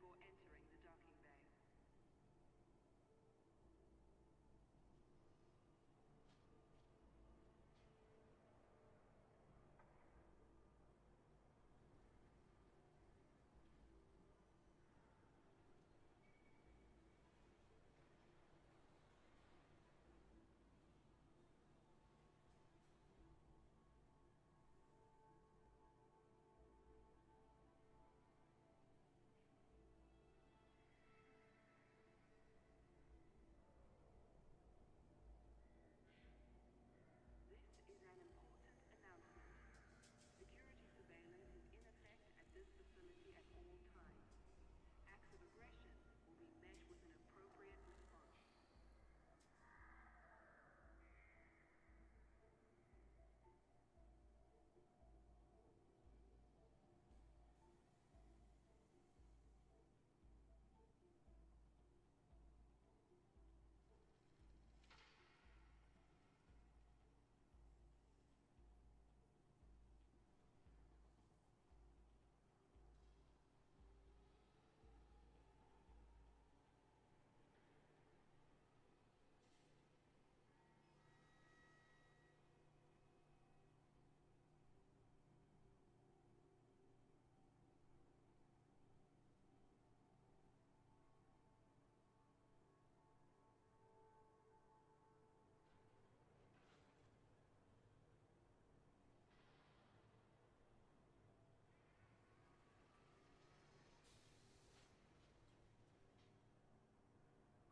before entering the docking bay. This is an important announcement. Security surveillance is in effect at this facility at all times. Acts of aggression will be met with an appropriate response.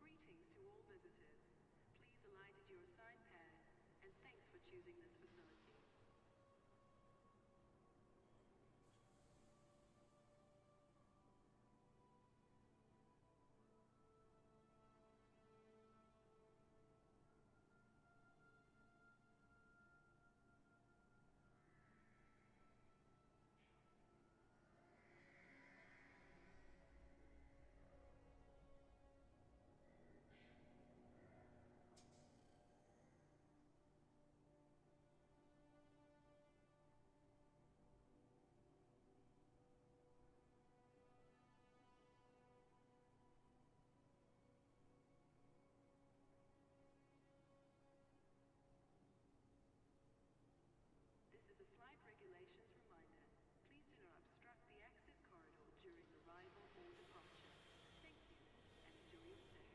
Greetings to all visitors. Please align to your assigned pad, and thanks for choosing this facility. This is a flight regulations reminder. Please do not obstruct the exit corridor during arrival or departure. Thank you, and enjoy your stay.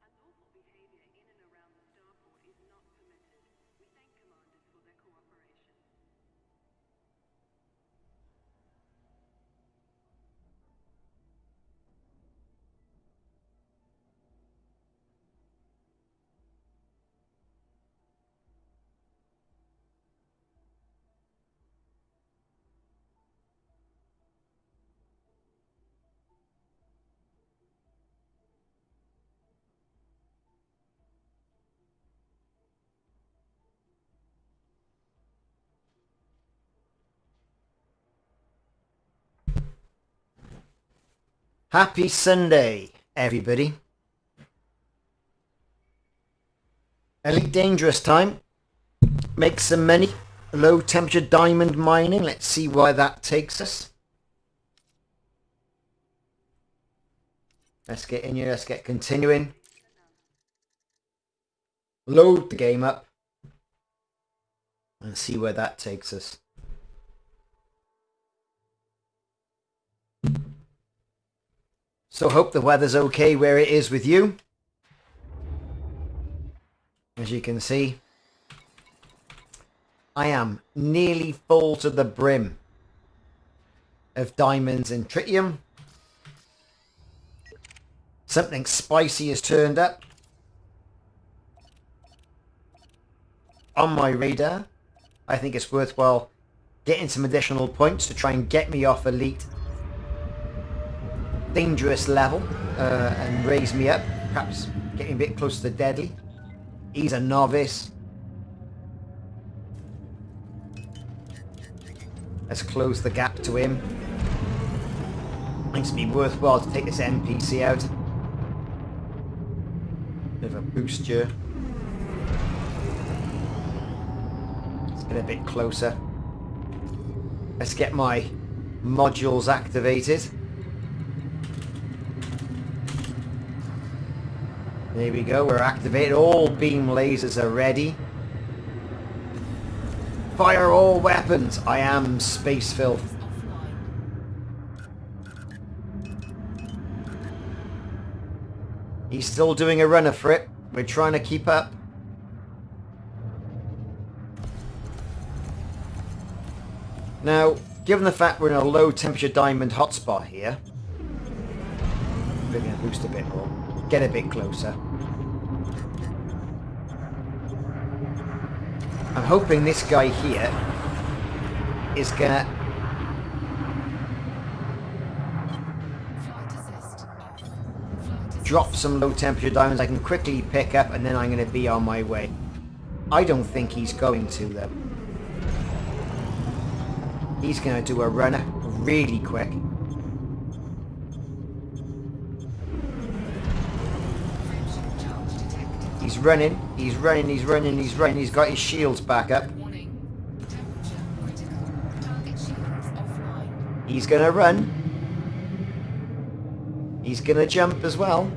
Unlawful behavior in and around the starport is not permitted. We thank commanders for their cooperation. Happy Sunday, everybody. Elite Dangerous time. Make some money. Low temperature diamond mining. Let's see where that takes us. Let's get in here. Let's get continuing. Load the game up. And see where that takes us. So hope the weather's okay where it is with you. As you can see, I am nearly full to the brim of diamonds and tritium. Something spicy has turned up on my radar. I think it's worthwhile getting some additional points to try and get me off elite dangerous level and raise me up, perhaps getting a bit closer to deadly. He's a novice. Let's close the gap to him. Thinks it'd be worthwhile to take this NPC out. Bit of a boost here. Let's get a bit closer. Let's get my modules activated. There we go, we're activated. All beam lasers are ready. Fire all weapons. I am space filth. He's still doing a runner for it. We're trying to keep up. Now, given the fact we're in a low temperature diamond hotspot here, we're going to boost a bit more. Get a bit closer. I'm hoping this guy here is gonna drop some low temperature diamonds I can quickly pick up, and then I'm gonna be on my way. I don't think he's going to though. He's gonna do a runner really quick. He's running, he's running, he's running, he's running. He's got his shields back up. He's gonna run. He's gonna jump as well.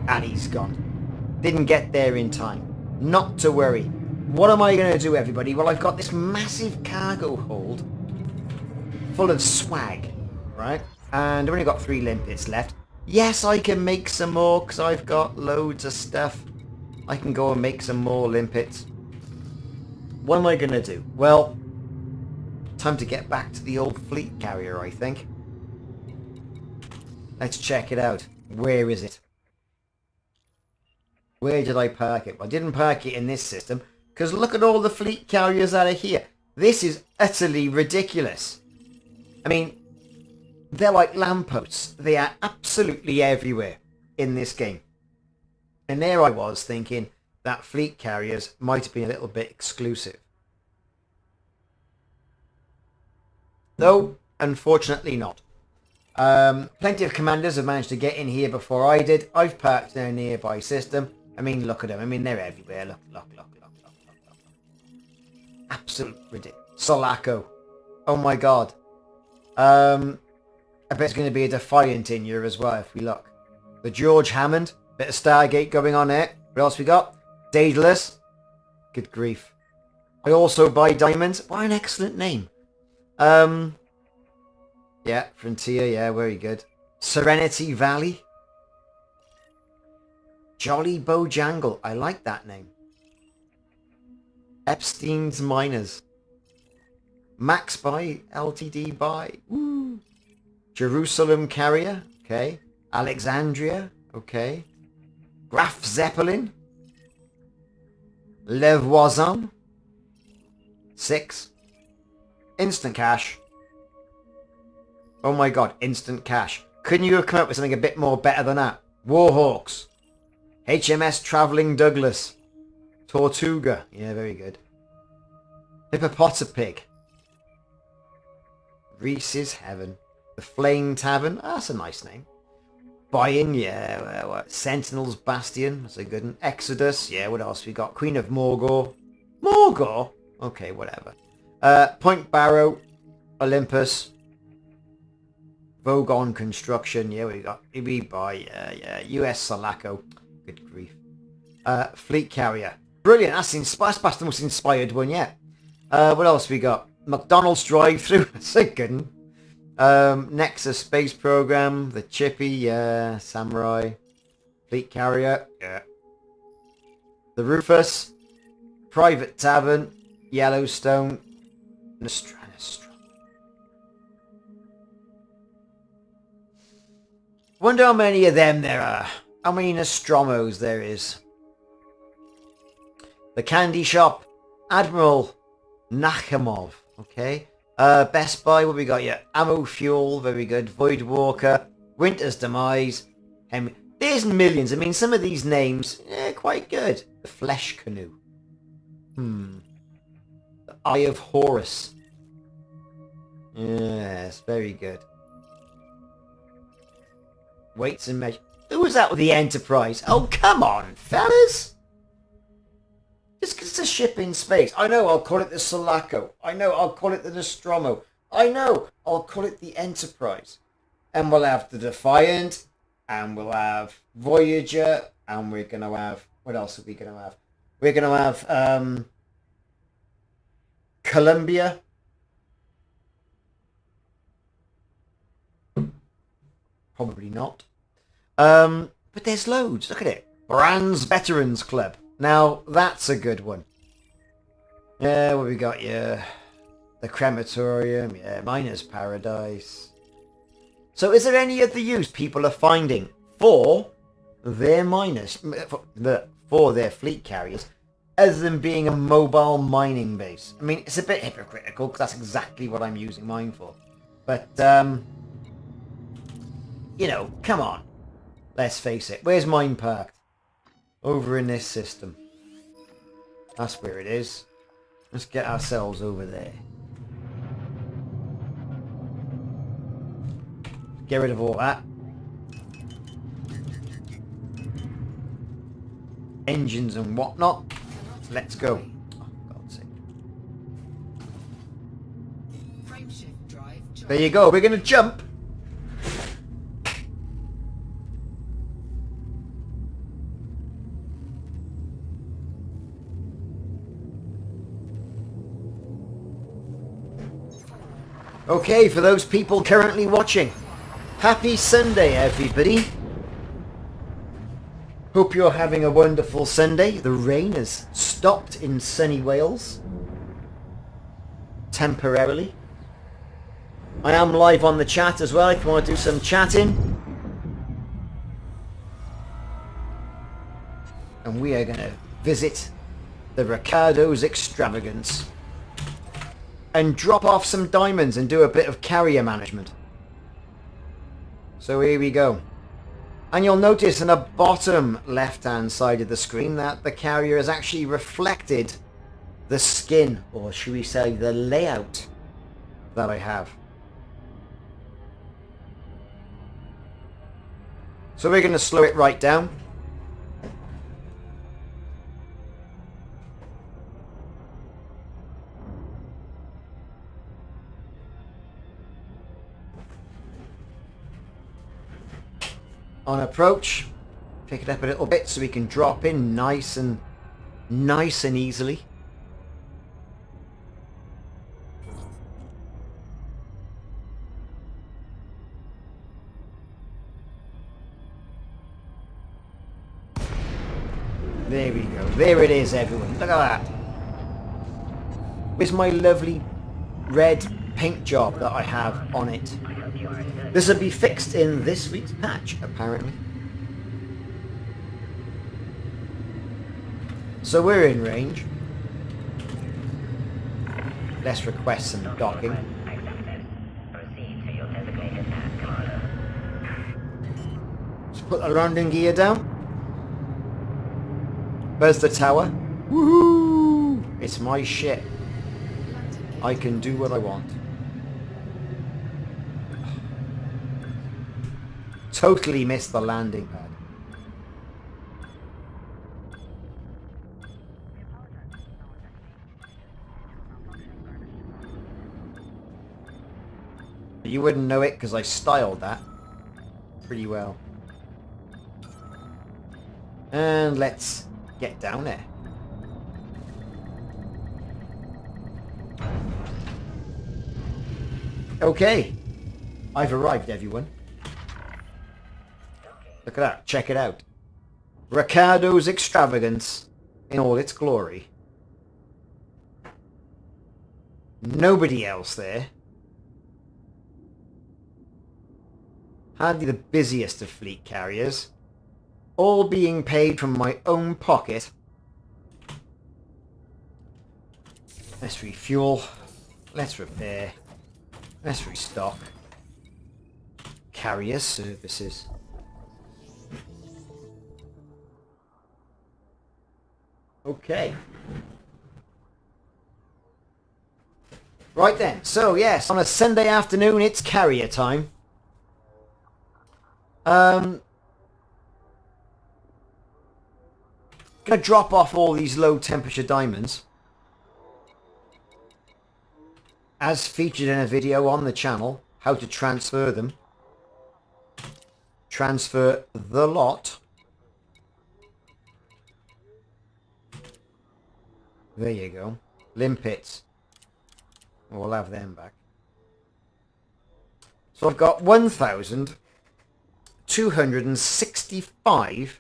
And he's gone. Didn't get there in time. Not to worry. What am I gonna do, everybody? Well, I've got this massive cargo hold full of swag. Right, and I've only got 3 limpets left. Yes, I can make some more because I've got loads of stuff. I can go and make some more limpets. What am I going to do? Well, time to get back to the old fleet carrier, I think. Let's check it out. Where is it? Where did I park it? Well, I didn't park it in this system because look at all the fleet carriers that are here. This is utterly ridiculous. I mean, they're like lampposts. They are absolutely everywhere in this game. And there I was thinking that fleet carriers might have been a little bit exclusive. Though, unfortunately not. Plenty of commanders have managed to get in here before I did. I've parked in a nearby system. I mean, look at them. I mean, they're everywhere. Look, look, look, look, look, look, look. Absolute ridiculous. Sulaco. Oh my god. I bet it's going to be a Defiant in here as well if we look. The George Hammond. Bit of Stargate going on there. What else we got? Daedalus. Good grief. I also buy diamonds. What an excellent name. Yeah, Frontier. Yeah, very good. Serenity Valley. Jolly Bojangle. I like that name. Epstein's Miners. Max Buy. LTD Buy. Woo. Jerusalem Carrier. Okay. Alexandria. Okay. Graf Zeppelin. Le Voisin. 6. Instant cash. Oh my god, instant cash. Couldn't you have come up with something a bit more better than that? Warhawks. HMS Travelling Douglas. Tortuga. Yeah, very good. Hippopotapig. Reese's Heaven. The Flame Tavern. Oh, that's a nice name. Buying, yeah. Sentinel's Bastion. That's a good one. Exodus. Yeah, what else we got? Queen of Morgor. Morgor? Okay, whatever. Point Barrow. Olympus. Vogon Construction. Yeah, we got EB Buy. Yeah. US Sulaco. Good grief. Fleet Carrier. Brilliant. That's perhaps the most inspired one yet. What else we got? McDonald's Drive-Thru. That's a good one. Nexus space program, the Chippy, yeah, Samurai, Fleet Carrier, yeah. The Rufus, Private Tavern, Yellowstone, Nostra. Wonder how many of them there are. How many Nostromos there is. The Candy Shop, Admiral Nakhimov, okay. Best Buy, what we got here? Ammo Fuel, very good. Void Walker, Winter's Demise. There's millions. I mean, some of these names, quite good. The Flesh Canoe. The Eye of Horus. Yes, very good. Weights and measures. Who was that with the Enterprise? Oh, come on, fellas. Just because it's a ship in space. I know I'll call it the Sulaco. I know I'll call it the Nostromo. I know I'll call it the Enterprise. And we'll have the Defiant. And we'll have Voyager. And we're going to have... What else are we going to have? We're going to have Columbia. Probably not. But there's loads. Look at it. Brands Veterans Club. Now, that's a good one. Yeah, what we got here? The Crematorium. Yeah, Miner's Paradise. So is there any other use people are finding for their miners, for their fleet carriers, other than being a mobile mining base? I mean, it's a bit hypocritical because that's exactly what I'm using mine for. But, you know, come on. Let's face it. Where's mine parked? Over in this system. That's where it is. Let's get ourselves over there. Get rid of all that. Engines and whatnot. Let's go. Oh, for God's sake. There you go. We're going to jump. Okay, for those people currently watching, happy Sunday, everybody. Hope you're having a wonderful Sunday. The rain has stopped in sunny Wales. Temporarily. I am live on the chat as well if you want to do some chatting. And we are going to visit the Ricardos extravagance. And drop off some diamonds and do a bit of carrier management. So here we go. And you'll notice in the bottom left-hand side of the screen that the carrier has actually reflected the skin, or should we say the layout that I have. So we're going to slow it right down. On approach, pick it up a little bit so we can drop in nice and easily. There we go. There it is, everyone. Look at that. Where's my lovely red paint job that I have on it? This will be fixed in this week's patch, apparently. So we're in range. Let's request some docking. Let's put the landing gear down. Where's the tower? Woohoo! It's my ship. I can do what I want. Totally missed the landing pad. You wouldn't know it because I styled that pretty well. And let's get down there. Okay. I've arrived, everyone. Look at that. Check it out. Ricardos extravagance in all its glory. Nobody else there. Hardly the busiest of fleet carriers. All being paid from my own pocket. Let's refuel. Let's repair. Let's restock. Carrier services. Okay. Right then. So yes, on a Sunday afternoon, it's carrier time. Gonna drop off all these low temperature diamonds. As featured in a video on the channel, how to transfer them. Transfer the lot. There you go. Limpets. We'll have them back. So I've got 1,265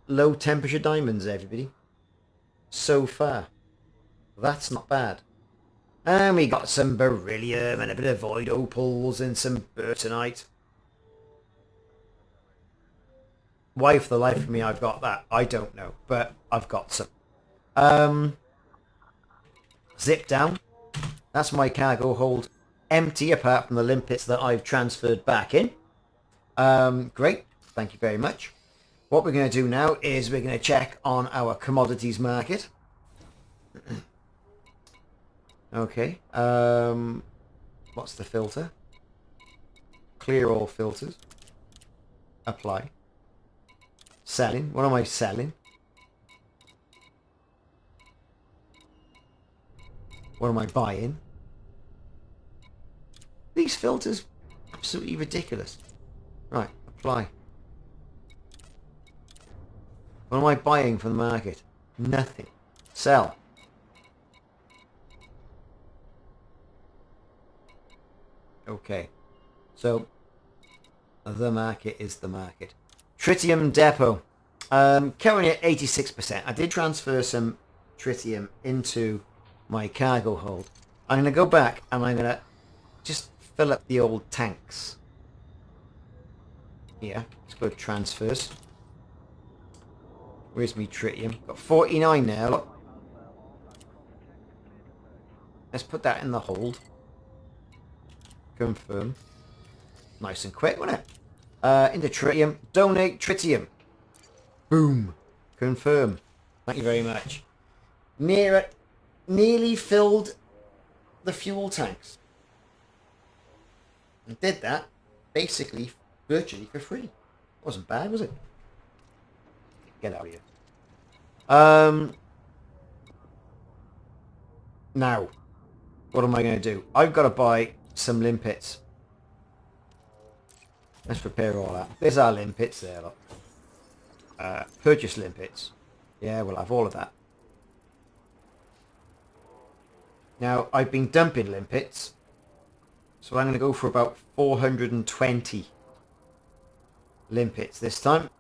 low temperature diamonds, everybody. So far. That's not bad. And we got some beryllium and a bit of void opals and some bertanite. Why for the life of me I've got that, I don't know. But I've got some. Zip down. That's my cargo hold empty apart from the limpets that I've transferred back in. Great. Thank you very much. What we're going to do now is we're going to check on our commodities market. Okay. What's the filter? Clear all filters. Apply. Selling. What am I selling? What am I buying? These filters, absolutely ridiculous. Right, apply. What am I buying from the market? Nothing. Sell. Okay. So, the market is the market. Tritium depot. Currently at 86%. I did transfer some tritium into my cargo hold. I'm going to go back and I'm going to just fill up the old tanks. Yeah, let's go to transfers. Where's me tritium? Got 49 now. Look. Let's put that in the hold. Confirm. Nice and quick, wasn't it? Into tritium. Donate tritium. Boom. Confirm. Thank you very much. Nearly filled the fuel tanks. And did that basically virtually for free. Wasn't bad, was it? Get out of here. Now, what am I going to do? I've got to buy some limpets. Let's prepare all that. There's our limpets there, look. Purchase limpets. Yeah, we'll have all of that. Now, I've been dumping limpets, so I'm going to go for about 420 limpets this time.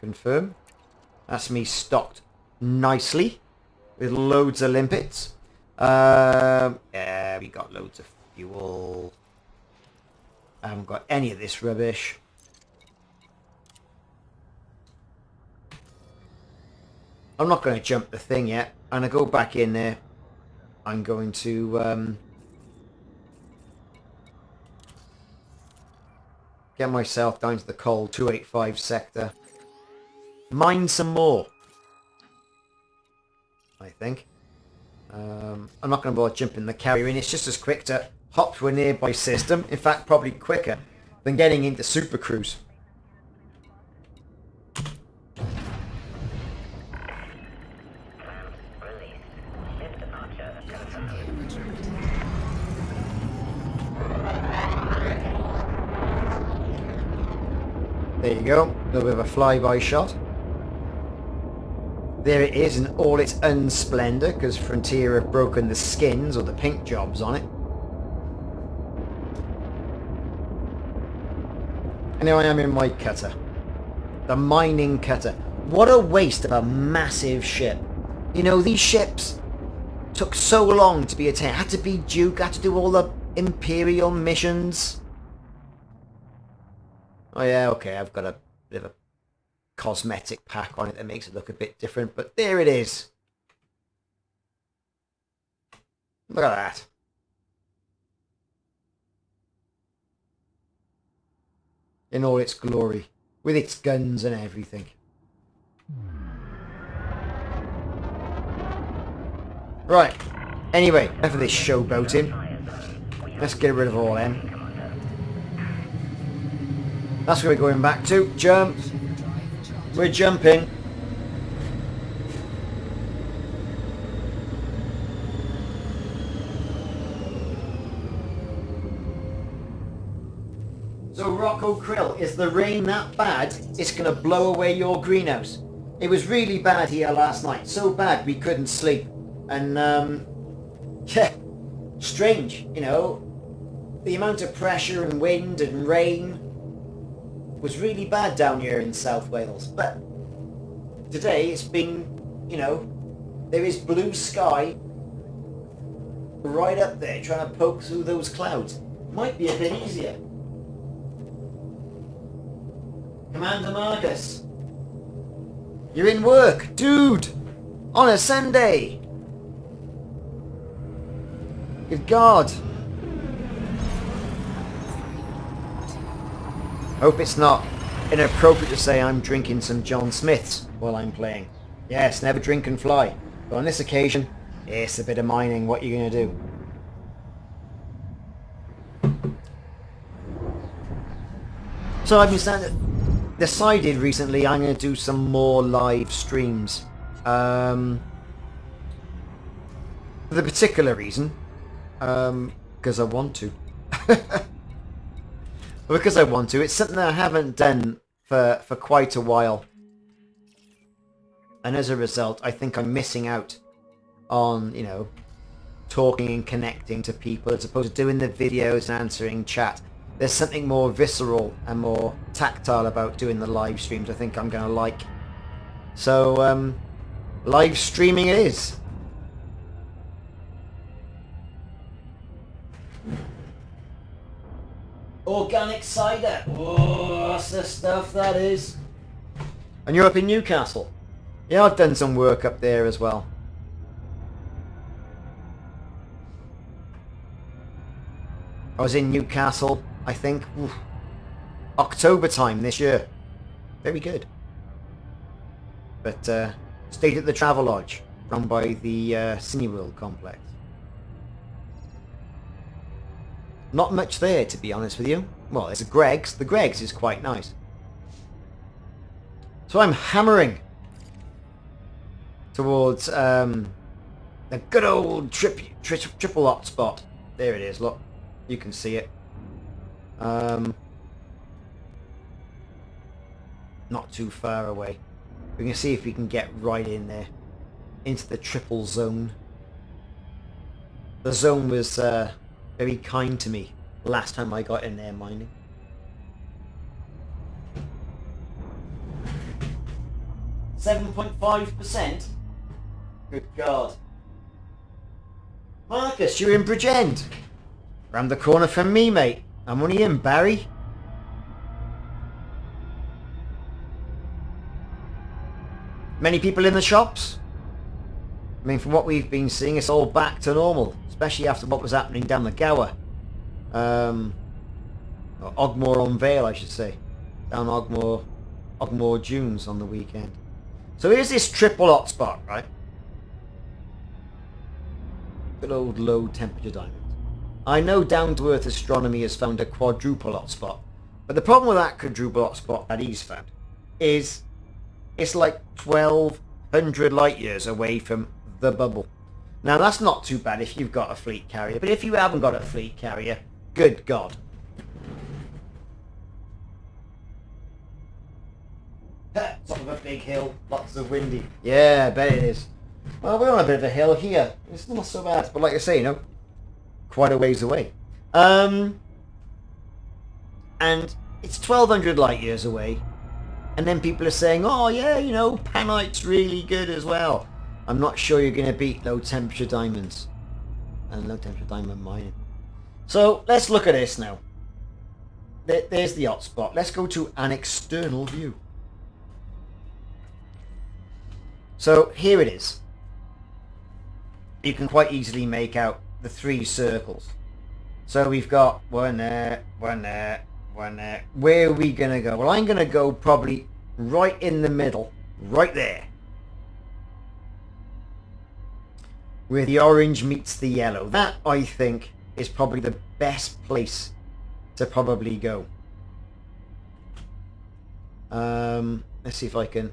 Confirm. That's me stocked nicely with loads of limpets. Yeah, we got loads of fuel. I haven't got any of this rubbish. I'm not going to jump the thing yet. I'm going to go back in there. I'm going to get myself down to the coal 285 sector. Mine some more, I think. I'm not going to bother jumping the carrier in. It's just as quick to hop to a nearby system. In fact, probably quicker than getting into Super Cruise. There you go. A little bit of a flyby shot. There it is in all its unsplendour, because Frontier have broken the skins or the paint jobs on it. And here I am in my cutter. The mining cutter. What a waste of a massive ship. You know, these ships took so long to be attained. Had to be Duke, had to do all the Imperial missions. Oh yeah, okay, I've got a bit of a cosmetic pack on it that makes it look a bit different, but there it is. Look at that. In all its glory, with its guns and everything. Right, anyway, enough of this showboating. Let's get rid of all them. That's where we're going back to. Jump. We're jumping. So Rocco Krill, is the rain that bad it's going to blow away your greenhouse? It was really bad here last night. So bad we couldn't sleep. And, yeah, strange, you know. The amount of pressure and wind and rain was really bad down here in South Wales. But today it's been, you know, there is blue sky right up there trying to poke through those clouds. Might be a bit easier. Commander Marcus, you're in work, dude, on a Sunday. Good God. Hope it's not inappropriate to say I'm drinking some John Smiths while I'm playing. Yes, never drink and fly. But on this occasion, it's a bit of mining. What are you going to do? So I've decided recently I'm going to do some more live streams. For the particular reason, because I want to. Because I want to. It's something that I haven't done for quite a while. And as a result, I think I'm missing out on, you know, talking and connecting to people as opposed to doing the videos and answering chat. There's something more visceral and more tactile about doing the live streams I think I'm going to like. So, live streaming it is. Organic cider. Oh, that's the stuff that is. And you're up in Newcastle. Yeah, I've done some work up there as well. I was in Newcastle, I think, October time this year. Very good. But stayed at the Travelodge, run by the Cineworld complex. Not much there, to be honest with you. Well, there's a Greg's. The Greg's is quite nice. So I'm hammering towards the good old triple hotspot. There it is, look. You can see it. Not too far away. We can see if we can get right in there. Into the triple zone. The zone was very kind to me last time I got in there mining. .5%? Good God. Marcus, you're in Bridgend. Round the corner from me, mate. I'm only in Barry. Many people in the shops? I mean, from what we've been seeing, it's all back to normal. Especially after what was happening down the Gower. Or Ogmore-on-Vale, I should say. Down Ogmore Dunes on the weekend. So here's this triple hotspot, right? Good old low temperature diamond. I know down-to-earth astronomy has found a quadruple hotspot. But the problem with that quadruple hotspot that he's found is it's like 1,200 light years away from the bubble. Now that's not too bad if you've got a fleet carrier, but if you haven't got a fleet carrier, good God. Top of a big hill, lots of windy. Yeah, I bet it is. Well, we're on a bit of a hill here. It's not so bad, but like I say, you know, quite a ways away. And it's 1,200 light years away. And then people are saying, oh yeah, you know, Panite's really good as well. I'm not sure you're going to beat low temperature diamonds. And low temperature diamond mining. So, let's look at this now. There's the hotspot. Let's go to an external view. So, here it is. You can quite easily make out the 3 circles. So we've got one there, one there, one there. Where are we going to go? Well, I'm going to go probably right in the middle, right there. Where the orange meets the yellow. That, I think, is probably the best place to probably go. Let's see if I can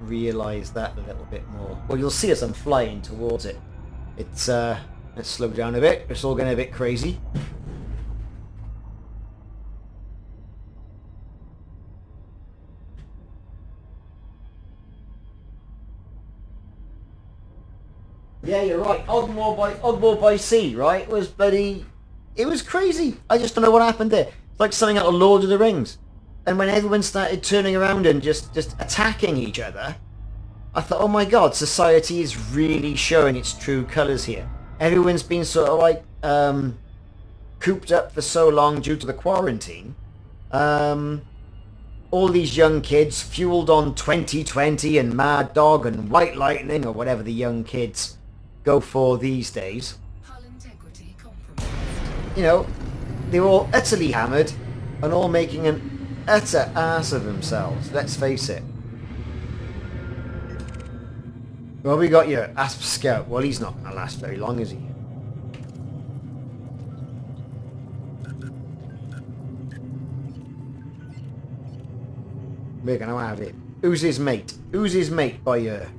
realise that a little bit more. Well, you'll see as I'm flying towards it. It's, let's slow down a bit. It's all getting a bit crazy. Yeah, you're right. Oddmore by Sea, right? It was bloody... It was crazy. I just don't know what happened there. It's like something out of Lord of the Rings. And when everyone started turning around and just attacking each other, I thought, oh my god, society is really showing its true colours here. Everyone's been sort of like cooped up for so long due to the quarantine. All these young kids fueled on 2020 and Mad Dog and White Lightning or whatever the young kids go for these days. You know, they were all utterly hammered and all making an utter ass of themselves, let's face it. Well, we got your Asp Scout. Well, he's not going to last very long, is he? We're going to have it. Who's his mate? Who's his mate by here?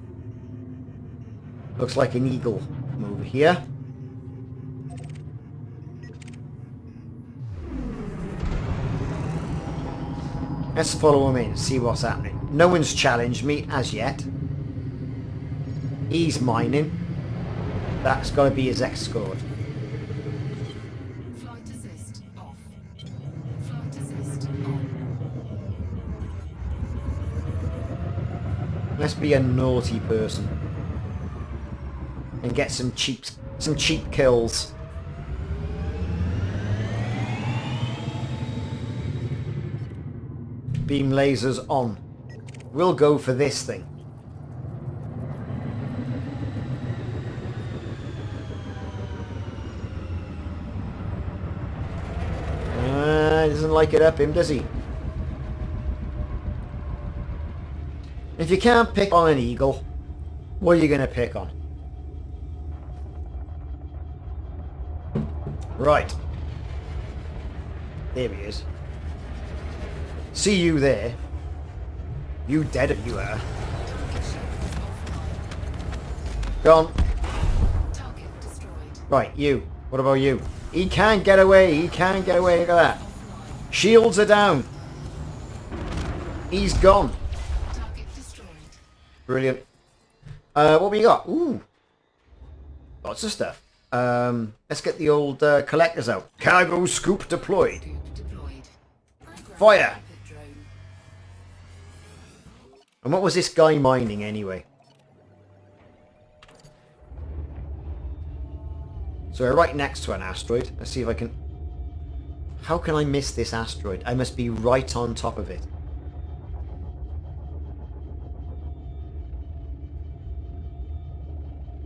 Looks like an eagle from over here. Let's follow him in and see what's happening. No one's challenged me as yet. He's mining. That's got to be his escort. Flight assist off. Flight assist on. Let's be a naughty person and get some cheap kills. Beam lasers on. We'll go for this thing. He doesn't like it up him, does he? If you can't pick on an eagle, what are you going to pick on? Right. There he is. See you there. You dead if you are. Go on. Target destroyed. Right, you. What about you? He can't get away. He can't get away. Look at that. Shields are down. He's gone. Target destroyed. Brilliant. What we got? Ooh. Lots of stuff. Let's get the old collectors out. Cargo scoop deployed. Deployed. Fire. Drone. And what was this guy mining anyway? So we're right next to an asteroid. Let's see if I can... How can I miss this asteroid? I must be right on top of it.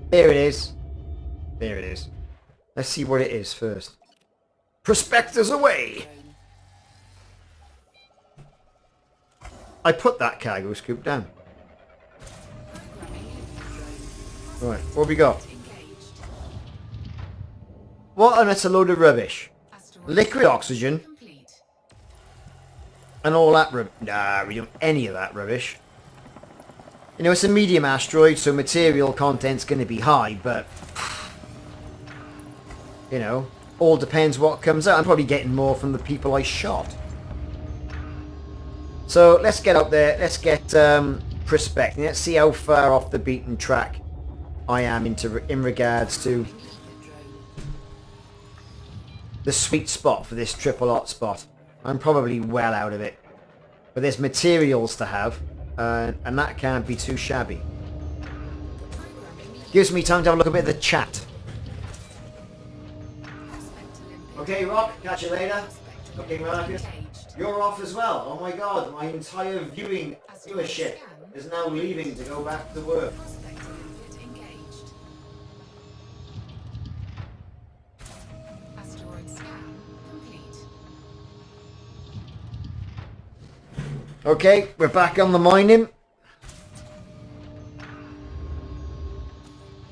There it is. There it is. Let's see what it is first. Prospectors away! I put that cargo scoop down. Right, what have we got? Engaged. What? And it's a load of rubbish. Asteroid Liquid oxygen complete. and all that rubbish. Nah, we don't any of that rubbish. You know, it's a medium asteroid, so material content's going to be high, but... You know, all depends what comes out. I'm probably getting more from the people I shot. So let's get out there. Let's get prospecting. Let's see how far off the beaten track I am in regards to the sweet spot for this triple hotspot. I'm probably well out of it. But there's materials to have, and that can't be too shabby. Gives me time to have a look at a bit of the chat. Okay, Rock, catch you later. Okay, Marcus, you're off as well. Oh my god, my entire viewership is now leaving to go back to work. Okay, we're back on the mining.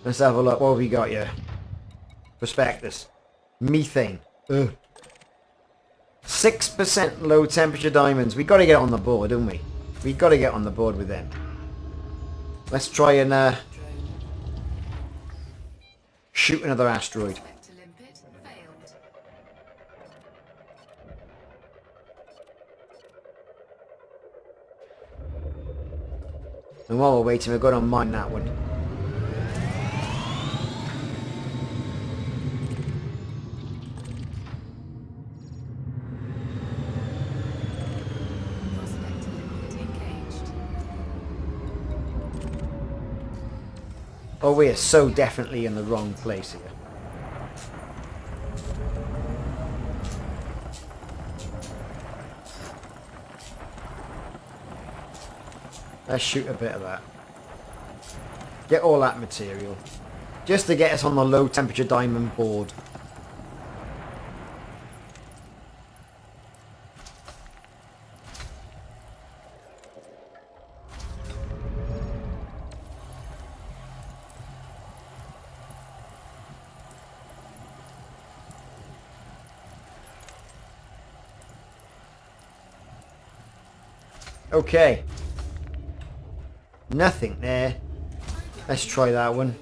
Let's have a look. What have we got here? Prospectus. Methane. Ugh. 6% low temperature diamonds. We got to get on the board, don't we? We got to get on the board with them. Let's try and shoot another asteroid. And while we're waiting, we're going to mine that one. Oh, we are so definitely in the wrong place here. Let's shoot a bit of that. Get all that material. Just to get us on the low temperature diamond board. Okay. Nothing there. Let's try that one.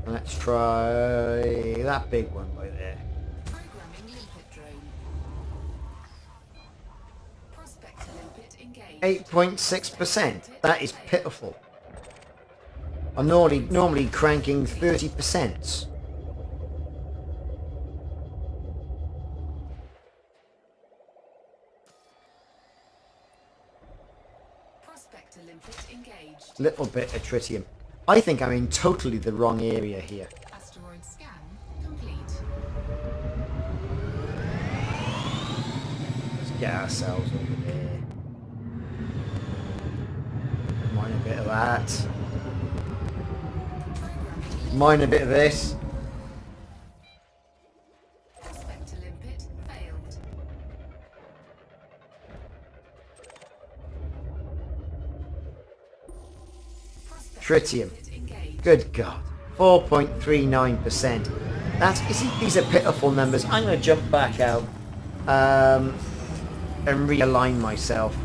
Let's try that big one right there. 8.6%. That is pitiful. I'm normally cranking 30%. Little bit of tritium. I think I'm in totally the wrong area here. Asteroid scan complete. Let's get ourselves over there. Mine a bit of that. Mine a bit of this. Prospector limpet failed. Tritium. Good God. 4.39%. You see, these are pitiful numbers. I'm going to jump back out and realign myself.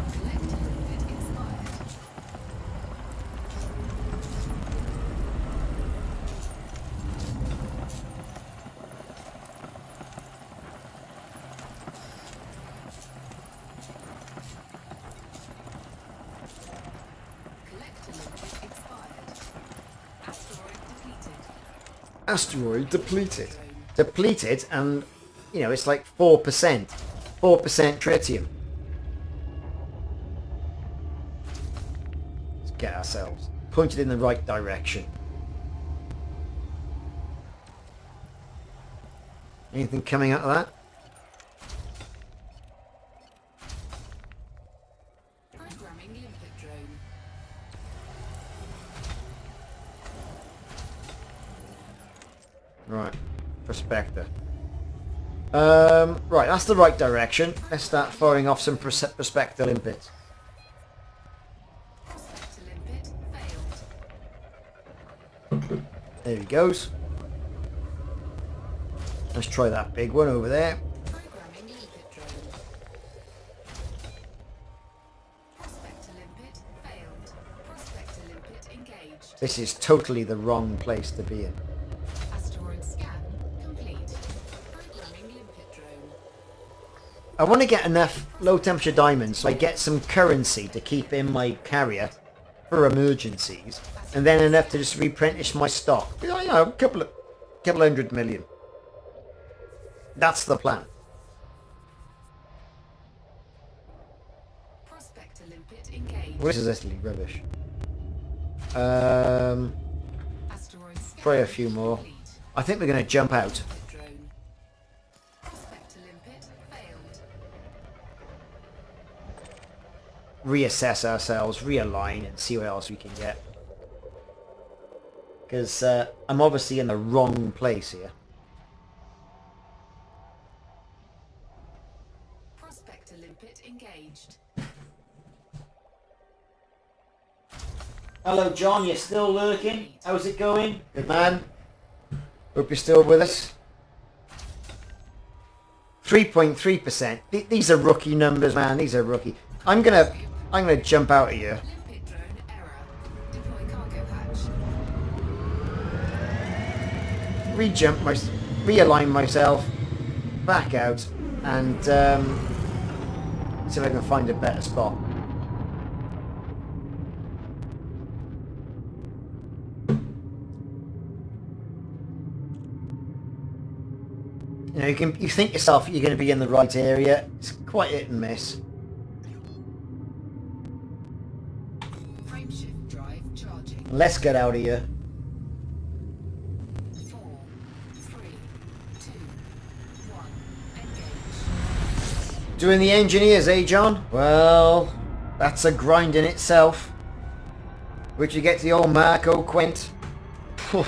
Asteroid depleted. Depleted, and you know, it's like 4%. 4% tritium. Let's get ourselves pointed in the right direction. Anything coming out of that? Programming limpet drone. Right, prospector. Right, that's the right direction. Let's start firing off some prospector limpets. Prospector limpet failed. There he goes. Let's try that big one over there. Programming limpet drone. Prospector limpet failed. Prospector limpet engaged. This is totally the wrong place to be in. Asteroid scan complete. Programming limpet drone. I want to get enough low temperature diamonds so I get some currency to keep in my carrier for emergencies, and then enough to just replenish my stock. You know, a couple hundred million. That's the plan. Prospector limpet engaged. This is actually rubbish. Asteroid scan Try a few more. complete. I think we're going to jump out. Limpet drone. Prospector limpet failed. Reassess ourselves, realign, and see what else we can get. Because I'm obviously in the wrong place here. Prospector limpet engaged. Hello, John. You're still lurking? How's it going? Good man. Hope you're still with us. 3.3%. These are rookie numbers, man. These are rookie. I'm gonna jump out of here. Limpet drone error. Deploy cargo hatch. Realign myself, back out, and see if I can find a better spot. You know, you think yourself you're going to be in the right area. It's quite hit and miss. Frameshift drive charging. Let's get out of here. 4, 3, 2, 1. Engage. Doing the engineers, eh, John? Well, that's a grind in itself. Which you get to the old Marco Quint. Phew.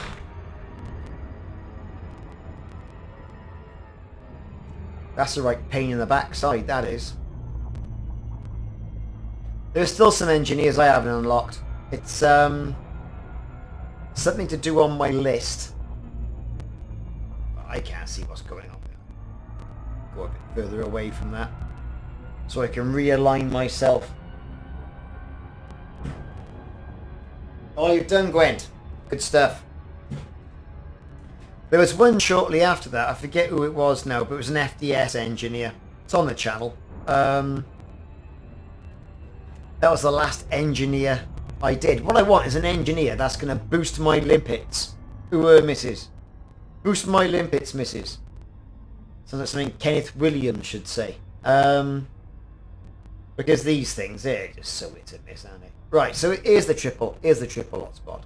That's the right pain in the backside, that is. There's still some engineers I haven't unlocked. It's something to do on my list. I can't see what's going on there. Go a bit further away from that, so I can realign myself. Oh, you've done, Gwent. Good stuff. There was one shortly after that. I forget who it was now, but it was an FDS engineer. It's on the channel. That was the last engineer I did. What I want is an engineer that's going to boost my limpets. Ooh, misses. Boost my limpets, misses. Sounds like something Kenneth Williams should say. Because these things, they're just so hit and miss, aren't they? Right, so here's the triple hotspot.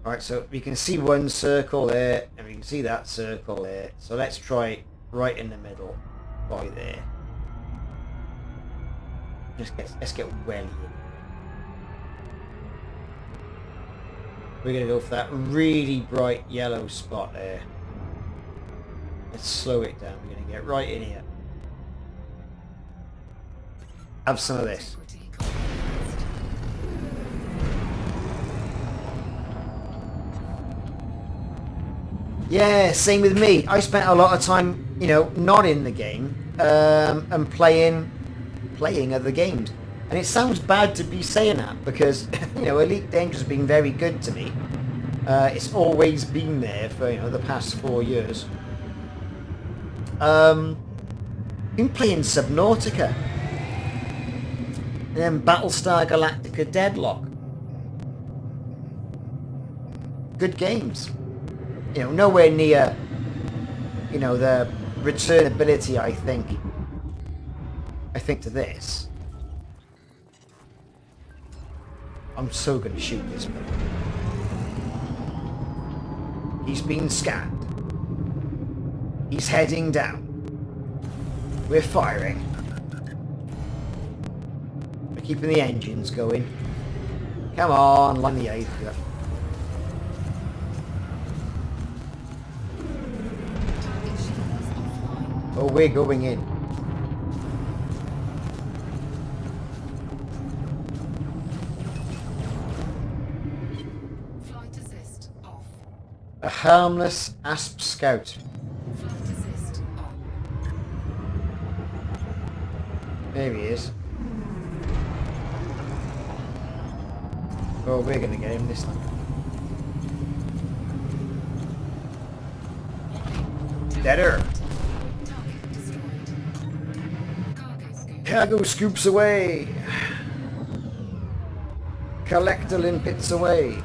Alright, so we can see one circle there, and we can see that circle there. So let's try right in the middle, right there. Let's get well in. We're going to go for that really bright yellow spot there. Let's slow it down. We're going to get right in here. Have some of this. Yeah, same with me. I spent a lot of time, you know, not in the game and playing other games. And it sounds bad to be saying that because, you know, Elite Dangerous has been very good to me. It's always been there for, you know, the past 4 years. Been playing Subnautica. And then Battlestar Galactica Deadlock. Good games. You know, nowhere near, you know, the returnability I think to this. I'm so gonna shoot this man. He's been scanned. He's heading down. We're firing. We're keeping the engines going. Come on, line the 8th up. Oh, we're going in. Flight assist off. A harmless ASP scout. Flight assist on. There he is. Oh, we're going to get him this time. Deader. Target destroyed. Cargo scoop. Cargo scoops away. Collector limpets away.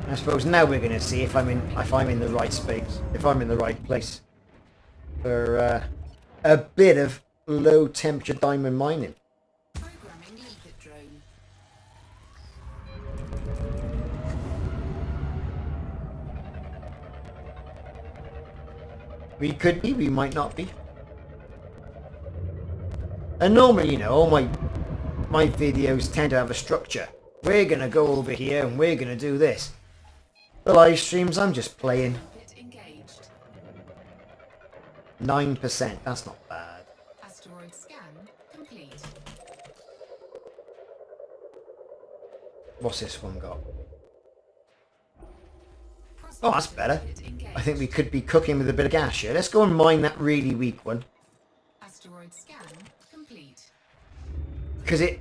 I suppose now we're going to see if I'm in the right space, if I'm in the right place for a bit of low temperature diamond mining. Programming limpet drone. We could be, we might not be. And normally, you know, all my videos tend to have a structure. We're going to go over here and we're going to do this. The live streams, I'm just playing. Limpet engaged. 9%, that's not bad. Asteroid scan complete. What's this one got? Oh, that's better. I think we could be cooking with a bit of gas here. Let's go and mine that really weak one. Asteroid scan complete. Because it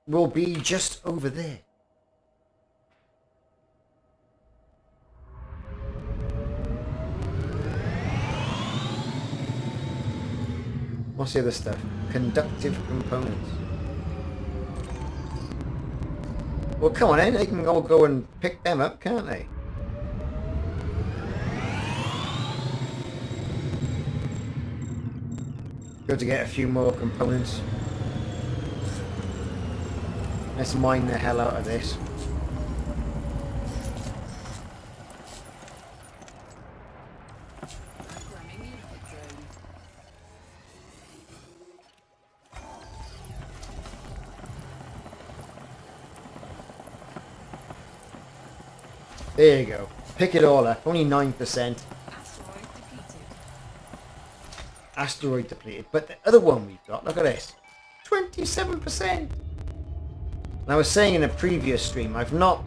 will be just over there. What's the other stuff? Conductive components. Well, come on then. They can all go and pick them up, can't they? Good to get a few more components. Let's mine the hell out of this. Programming limpet drone. There you go. Pick it all up. Only 9%. Asteroid depleted. Asteroid depleted. But the other one we've got, look at this. 27%. And I was saying in a previous stream, I've not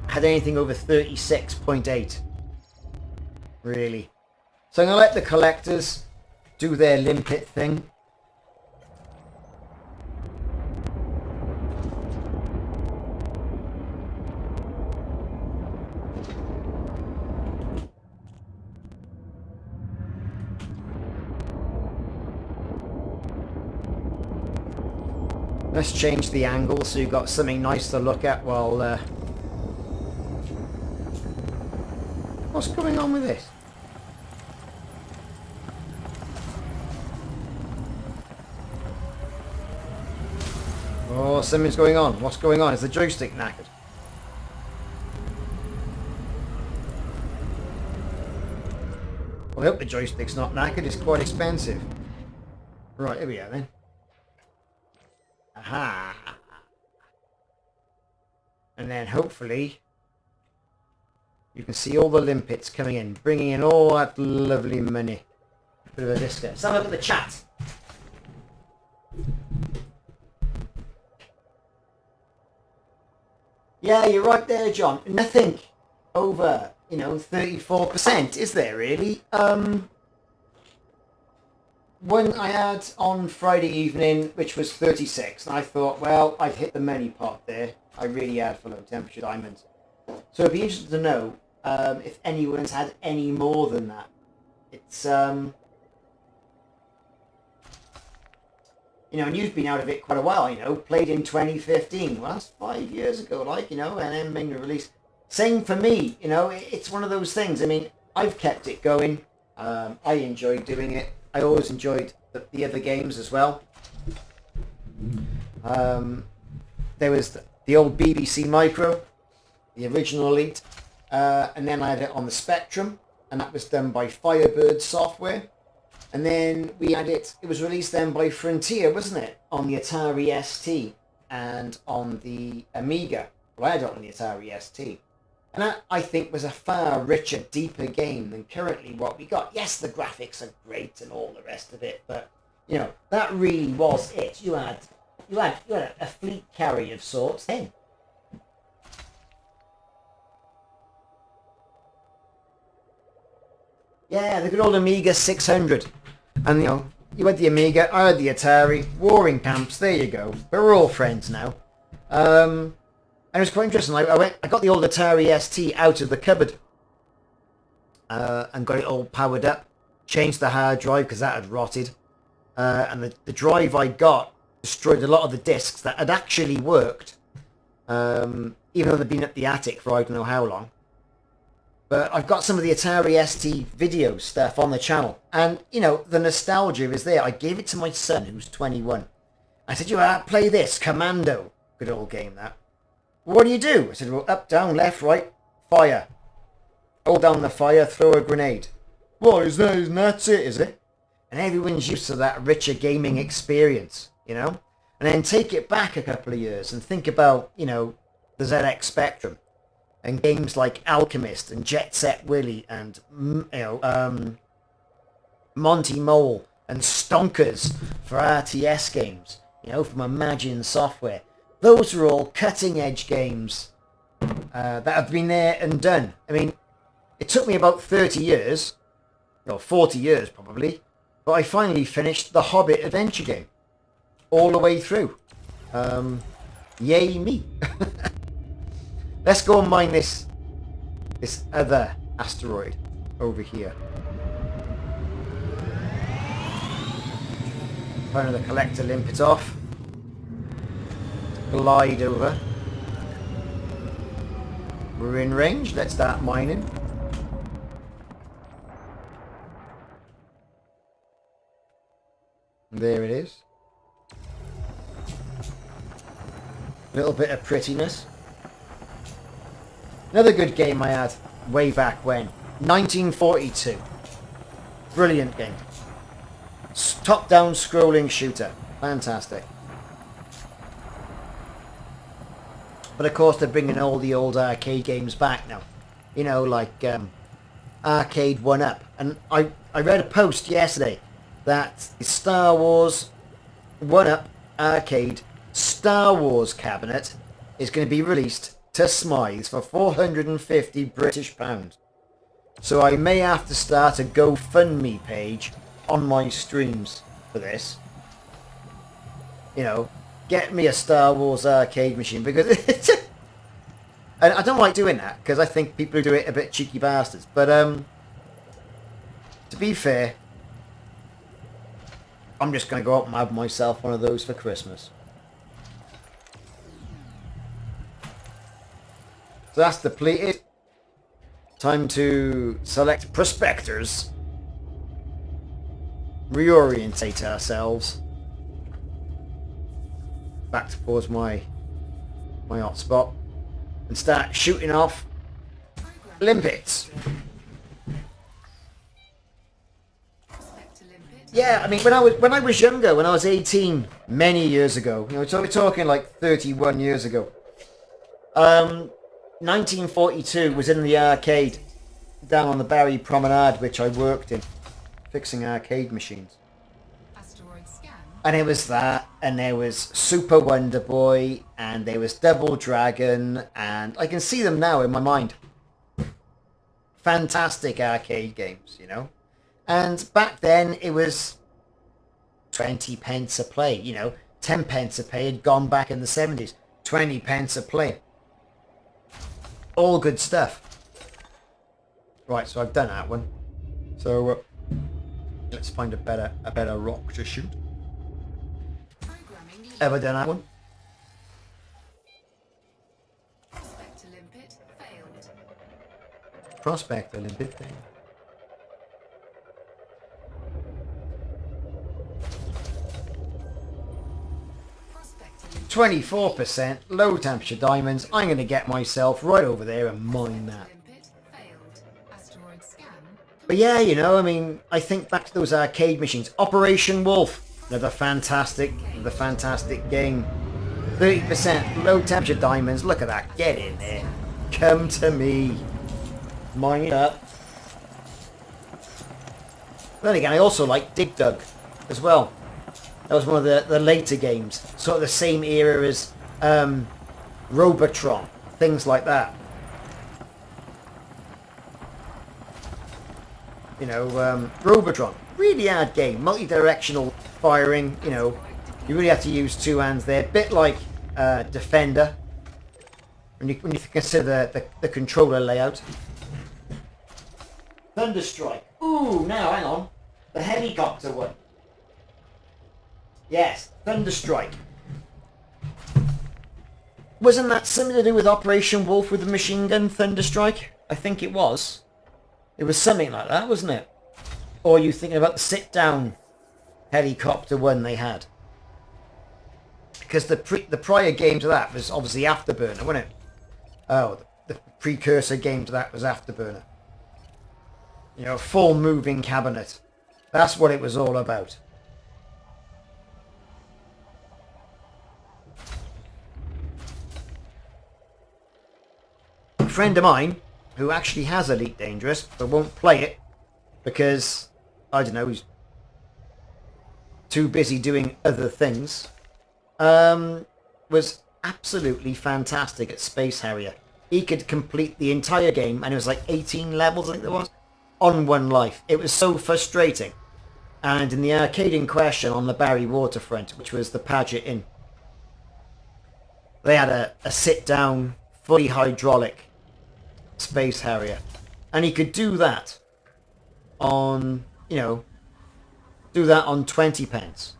had anything over 36.8. Really. So I'm going to let the collectors do their limpet thing. Let's change the angle so you've got something nice to look at while... What's going on with this? Oh, something's going on. What's going on? Is the joystick knackered? Well, I hope the joystick's not knackered. It's quite expensive. Right, here we are then. Aha! And then hopefully you can see all the limpets coming in, bringing in all that lovely money. Bit of a discount. Let's have a look at the chat. Yeah, you're right there, John. Nothing over, 34%, is there really? One I had on Friday evening, which was 36, and I thought, well, I've hit the money pot there. I really had for low temperature diamonds. So it'd be interesting to know if anyone's had any more than that. It's, and you've been out of it quite a while, played in 2015. Well, that's 5 years ago, and then made a release. Same for me, it's one of those things. I mean, I've kept it going. I enjoyed doing it. I always enjoyed the other games as well. There was the old BBC Micro, the original Elite, and then I had it on the Spectrum, and that was done by Firebird Software. And then we had it was released then by Frontier, wasn't it? On the Atari ST and on the Amiga. Well, I had it on the Atari ST. And that, I think, was a far richer, deeper game than currently what we got. Yes, the graphics are great and all the rest of it, but, that really was it. You had a fleet carry of sorts then. Yeah, the good old Amiga 600. And, You had the Amiga, I had the Atari, warring camps, there you go. We're all friends now. And it was quite interesting. I got the old Atari ST out of the cupboard and got it all powered up. Changed the hard drive because that had rotted. And the drive I got destroyed a lot of the discs that had actually worked. Even though they'd been at the attic for I don't know how long. But I've got some of the Atari ST video stuff on the channel. And, you know, the nostalgia is there. I gave it to my son, who's 21. I said, play this, Commando. Good old game, that. What do you do? I said, well, up, down, left, right, fire. Hold down the fire, throw a grenade. What, isn't that it, is it? And everyone's used to that richer gaming experience, you know? And then take it back a couple of years and think about, you know, the ZX Spectrum. And games like Alchemist and Jet Set Willy and, you know, Monty Mole and Stonkers for RTS games, you know, from Imagine Software. Those are all cutting-edge games that have been there and done. I mean, it took me about 30 years, or 40 years probably, but I finally finished the Hobbit adventure game all the way through. Yay me. Let's go and mine this other asteroid over here. Find the collector limpet off. Glide over. We're in range. Let's start mining. There it is. A little bit of prettiness. Another good game I had way back when. 1942. Brilliant game. Top-down scrolling shooter. Fantastic. But of course they're bringing all the old arcade games back now. You know, like Arcade 1-Up. And I read a post yesterday that the Star Wars 1-Up arcade Star Wars cabinet is going to be released to Smythes for £450. So I may have to start a GoFundMe page on my streams for this. You know, get me a Star Wars arcade machine, because and I don't like doing that because I think people who do it are a bit cheeky bastards. But to be fair, I'm just going to go out and have myself one of those for Christmas. So that's depleted. Time to select prospectors. Reorientate ourselves. Back towards my hotspot. And start shooting off limpets. Yeah, I mean, when I was younger, when I was 18, many years ago, you know, we're talking like 31 years ago. 1942 was in the arcade down on the Barry Promenade, which I worked in, fixing arcade machines. And it was that, and there was Super Wonder Boy, and there was Double Dragon, and I can see them now in my mind. Fantastic arcade games, you know. And back then it was 20 pence a play, you know. 10 pence a play had gone back in the 70s. 20 pence a play. All good stuff. Right, so I've done that one. So let's find a better rock to shoot. Ever done that one? Prospector limpet failed. Prospector limpet failed. Prospector 24% low temperature diamonds. I'm going to get myself right over there and mine that. limpet failed. Asteroid scan. But yeah, you know, I mean, I think back to those arcade machines. Operation Wolf, another fantastic game. 30% low temperature diamonds. Look at that. Get in there. Come to me. Mine it up. Then again, I also like Dig Dug as well. That was one of the later games. Sort of the same era as Robotron. Things like that. You know, Robotron. really hard game. Multi-directional firing, you know. You really have to use two hands there. Bit like Defender. When you consider the controller layout. Thunderstrike. Ooh, now hang on. The helicopter one. Yes, Thunderstrike. Wasn't that something to do with Operation Wolf with the machine gun Thunderstrike? I think it was. It was something like that, wasn't it? Or are you thinking about the sit-down helicopter one they had? Because the prior game to that was obviously Afterburner, wasn't it? Oh, the precursor game to that was Afterburner. You know, full moving cabinet. That's what it was all about. A friend of mine, who actually has Elite Dangerous, but won't play it, because, I don't know, he's too busy doing other things, was absolutely fantastic at Space Harrier. He could complete the entire game, and it was like 18 levels, I think there was, on one life. It was so frustrating. And in the arcade in question on the Barry Waterfront, which was the Paget Inn, they had a sit-down, fully hydraulic Space Harrier. And he could do that on, you know, do that on 20 pence.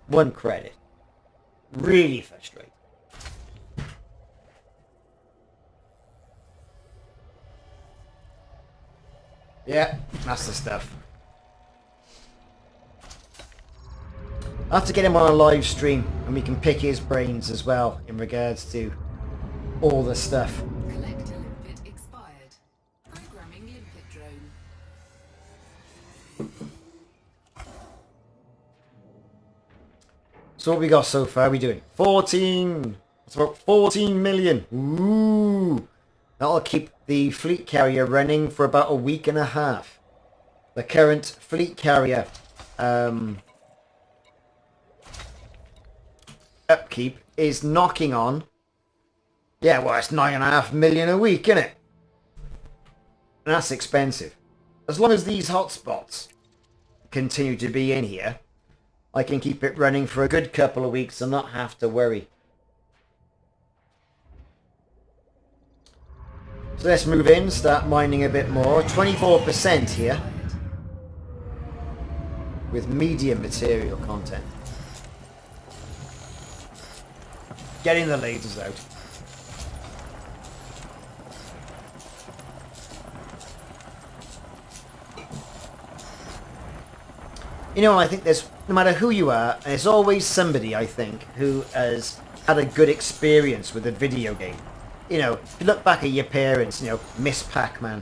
1 credit. Really frustrating. Yeah, that's the stuff. I'll have to get him on a live stream and we can pick his brains as well in regards to all the stuff. Collector limpet expired. Programming limpet drone. So what we got so far? We doing 14. It's about 14 million. Ooh, that'll keep the fleet carrier running for about a week and a half. The current fleet carrier upkeep is knocking on. Yeah, well, it's 9.5 million a week, isn't it? And that's expensive. As long as these hotspots continue to be in here, I can keep it running for a good couple of weeks and not have to worry. So let's move in, start mining a bit more. 24% here. With medium material content. Getting the lasers out. You know, I think there's, no matter who you are, there's always somebody, I think, who has had a good experience with a video game. You know, if you look back at your parents, you know, Miss Pac-Man,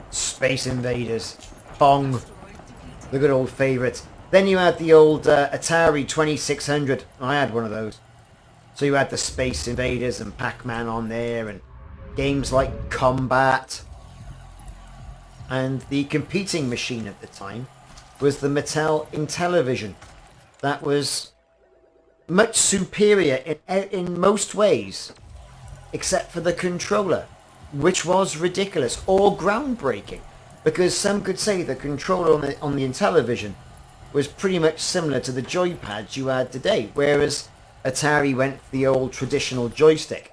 Space Invaders, Pong, the good old favourites. Then you had the old Atari 2600. I had one of those. So you had the Space Invaders and Pac-Man on there, and games like Combat. And the competing machine at the time was the Mattel Intellivision. That was much superior in most ways, except for the controller, which was ridiculous or groundbreaking, because some could say the controller on the Intellivision was pretty much similar to the joypads you had today, whereas Atari went for the old traditional joystick.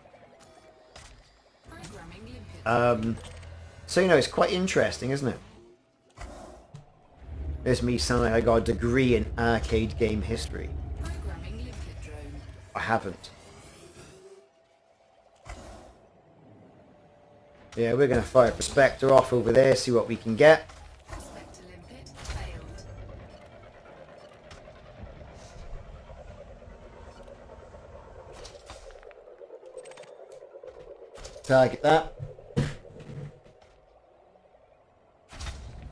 So, you know, it's quite interesting, isn't it? There's me sounding like I got a degree in arcade game history. I haven't. Yeah, we're going to fire Prospector off over there, see what we can get. Target that.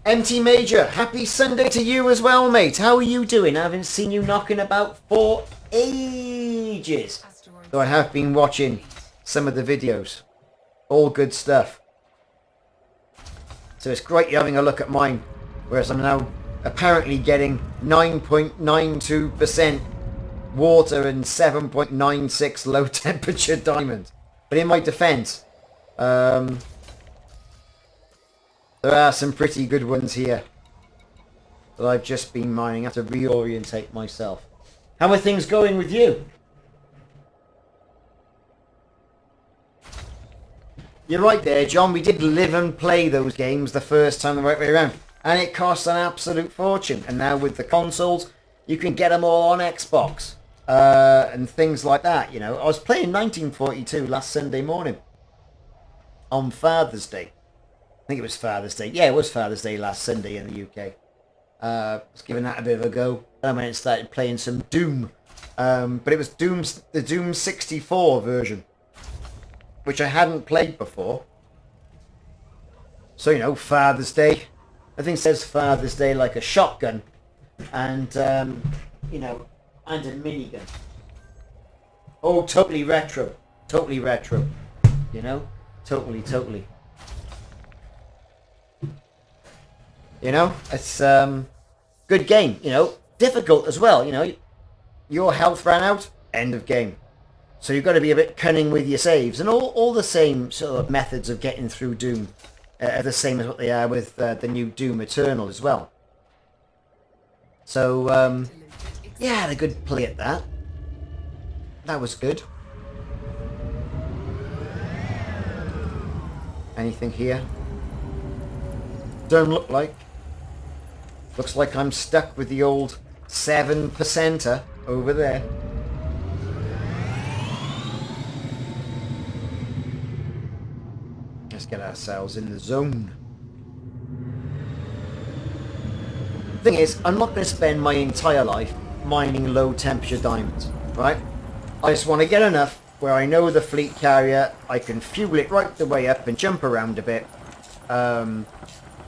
MT Major, happy Sunday to you as well, mate. How are you doing? I haven't seen you knocking about for ages. Though I have been watching some of the videos. All good stuff. So it's great you're having a look at mine. Whereas I'm now apparently getting 9.92% water and 7.96 low temperature diamond. But in my defense, there are some pretty good ones here. that I've just been mining. I have to reorientate myself. How are things going with you? You're right there, John. We did live and play those games the first time the right way around. And it costs an absolute fortune. And now with the consoles, you can get them all on Xbox. And things like that, you know. I was playing 1942 last Sunday morning. On Father's Day. I think it was Father's Day. Yeah, it was Father's Day last Sunday in the UK. I was giving that a bit of a go. Then I went and started playing some Doom. But it was the Doom 64 version, which I hadn't played before. So, you know, Father's Day. I think it says Father's Day like a shotgun. And, you know, and a minigun. Oh, totally retro. Totally retro. You know? Totally. You know? It's, good game, you know? Difficult as well, you know? Your health ran out, end of game. So you've got to be a bit cunning with your saves. And all the same sort of methods of getting through Doom are the same as what they are with the new Doom Eternal as well. So, yeah, I had a good play at that. That was good. Anything here? Don't look like. Looks like I'm stuck with the old 7%er over there. Let's get ourselves in the zone. Thing is, I'm not going to spend my entire life mining low temperature diamonds, right? I just want to get enough where I know the fleet carrier, I can fuel it right the way up and jump around a bit,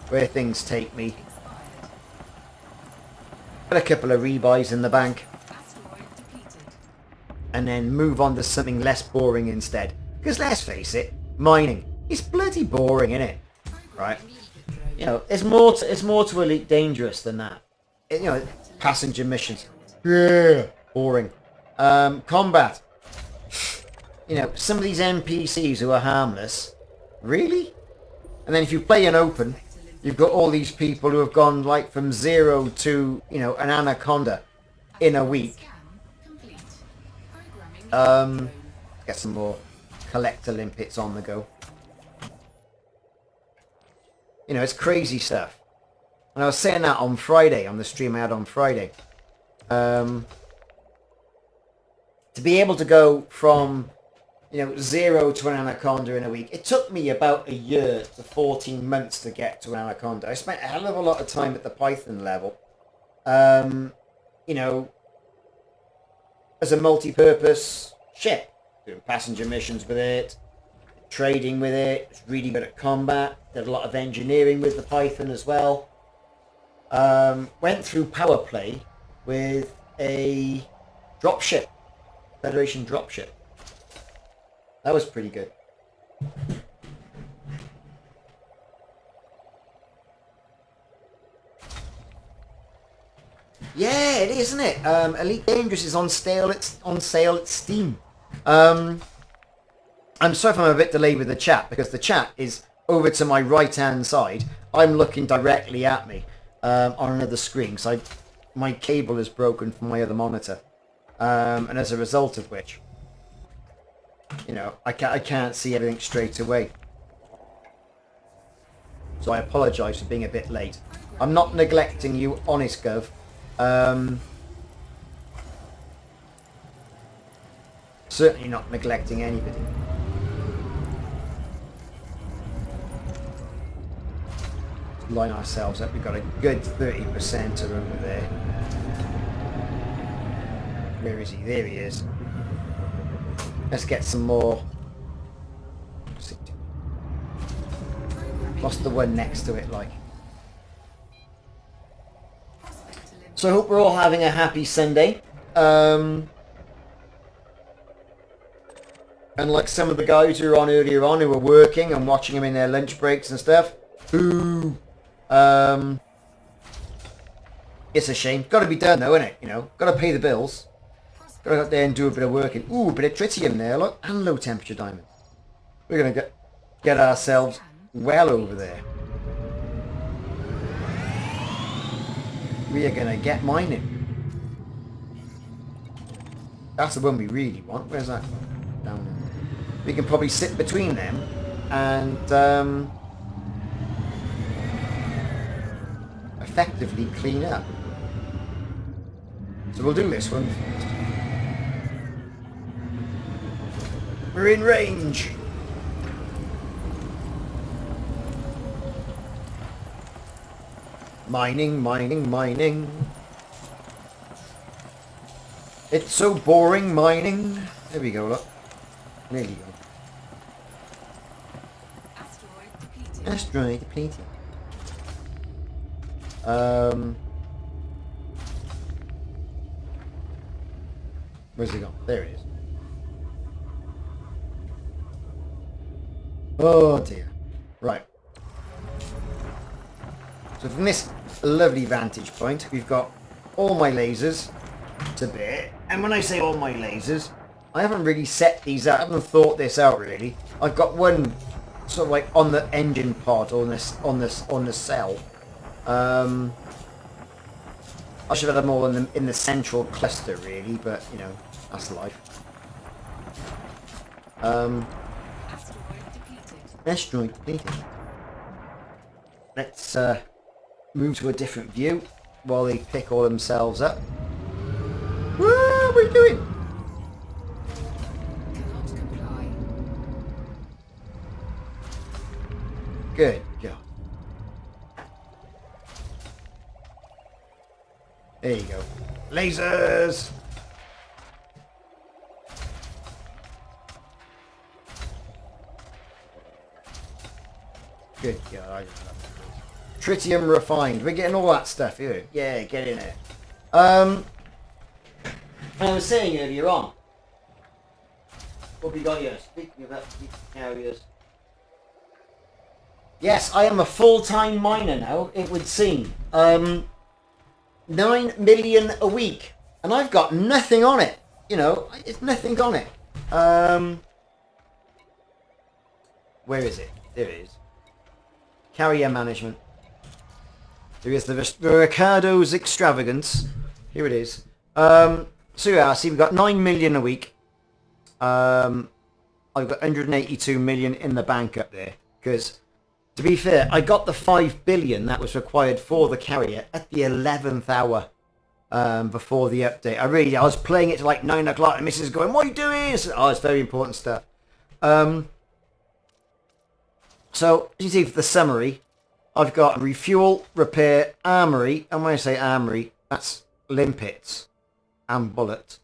where things take me. Got a couple of rebuys in the bank, and then move on to something less boring instead. Because let's face it, mining is bloody boring, isn't it? Right? You know, it's more to Elite Dangerous than that. You know, passenger missions. Yeah, boring. Combat. You know, some of these NPCs who are harmless. Really? And then if you play an open, you've got all these people who have gone like from 0 to, you know, an anaconda in a week. Get some more collector limpets on the go. You know, it's crazy stuff. And I was saying that on Friday, on the stream I had on Friday. To be able to go from, you know, 0 to an anaconda in a week. It took me about a year to 14 months to get to an anaconda. I spent a hell of a lot of time at the Python level. You know, as a multi-purpose ship. Doing passenger missions with it. Trading with it. It's really good at combat. Did a lot of engineering with the Python as well. Went through power play with a dropship. Federation dropship. That was pretty good. Yeah, it is, isn't it? Elite Dangerous is on sale at Steam. I'm sorry if I'm a bit delayed with the chat, because the chat is over to my right-hand side. I'm looking directly at me on another screen, because my cable is broken from my other monitor. And as a result of which, you know, I can't see everything straight away. So I apologise for being a bit late. I'm not neglecting you, honest Gov. Certainly not neglecting anybody. Let's line ourselves up. We've got a good 30% over there. Where is he? There he is. Let's get some more. What's the one next to it like? So I hope we're all having a happy Sunday. And like some of the guys who were on earlier on who were working and watching them in their lunch breaks and stuff. Ooh. It's a shame. Got to be done though, innit? You know, got to pay the bills. Got to go out there and do a bit of working. Ooh, a bit of tritium there, look, and low temperature diamonds. We're gonna get ourselves well over there. we are going to get mining. That's the one we really want. Where's that? Down there. We can probably sit between them and effectively clean up. So we'll do this one first. We're in range. Mining, mining, mining. It's so boring mining. There we go, look. There you go. Asteroid depleted. Asteroid depleted. Where's it gone? There it is. Oh dear. Right. So from this lovely vantage point, we've got all my lasers to bear. And when I say all my lasers, I haven't really set these out. I haven't thought this out really. I've got one sort of like on the engine pod on the cell. I should have them all in the central cluster really, but you know, that's life. Asteroid depleted. Asteroid depleted. Let's move to a different view while they pick all themselves up. What are we doing? Cannot comply. Good God. There you go. Lasers! Good God. Tritium refined. We're getting all that stuff here. Yeah, get in there. I was saying earlier on. What we got here? Speaking of that, carriers. Yes, I am a full-time miner now, it would seem. 9 million a week. And I've got nothing on it. You know, it's nothing on it. Where is it? There it is. Carrier management. There is the Ricardos extravagance. Here it is. So yeah, see we've got 9 million a week. I've got 182 million in the bank up there. Because, to be fair, I got the 5 billion that was required for the carrier at the 11th hour before the update. I was playing it to like 9 o'clock and Mrs. going, what are you doing? Oh, it's very important stuff. So, as you see for the summary, I've got refuel, repair, armory, and when I say armory, that's limpets and bullet,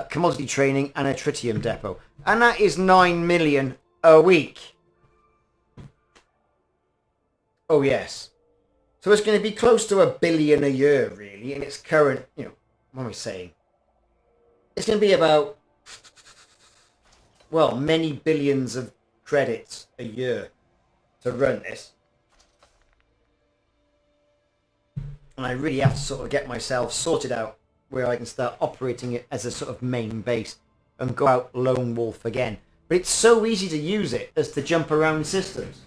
commodity training, and a tritium depot. And that is 9 million a week. Oh, yes. So it's going to be close to $1 billion a year, really, in its current, you know, what am I saying? It's going to be about, well, many billions of credits a year to run this. And I really have to sort of get myself sorted out where I can start operating it as a sort of main base and go out lone wolf again. But it's so easy to use it as to jump around systems.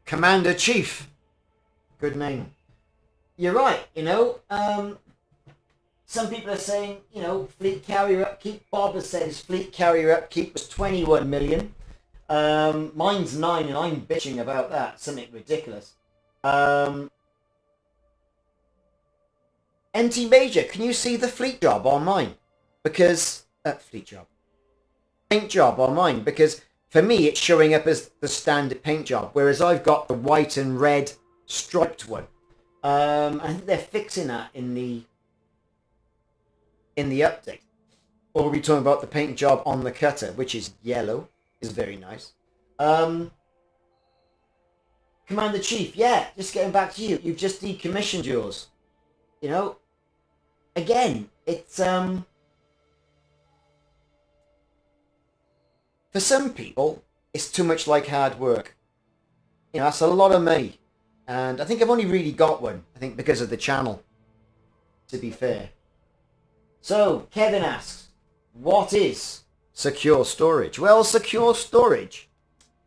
Commander-Chief. Good name. You're right, you know. Some people are saying, you know, fleet carrier upkeep. Bob has said his fleet carrier upkeep was 21 million. Mine's 9 and I'm bitching about that. Something ridiculous. NT Major, can you see the fleet job on mine? Because... paint job on mine. Because for me it's showing up as the standard paint job. Whereas I've got the white and red striped one. I think they're fixing that in the update. Or are we talking about the paint job on the cutter, which is yellow, is very nice. Commander-Chief, yeah, just getting back to you. You've just decommissioned yours. You know, again, it's for some people, it's too much like hard work. You know, that's a lot of money. And I think I've only really got one, I think because of the channel, to be fair. So, Kevin asks, what is Secure storage. Well, secure storage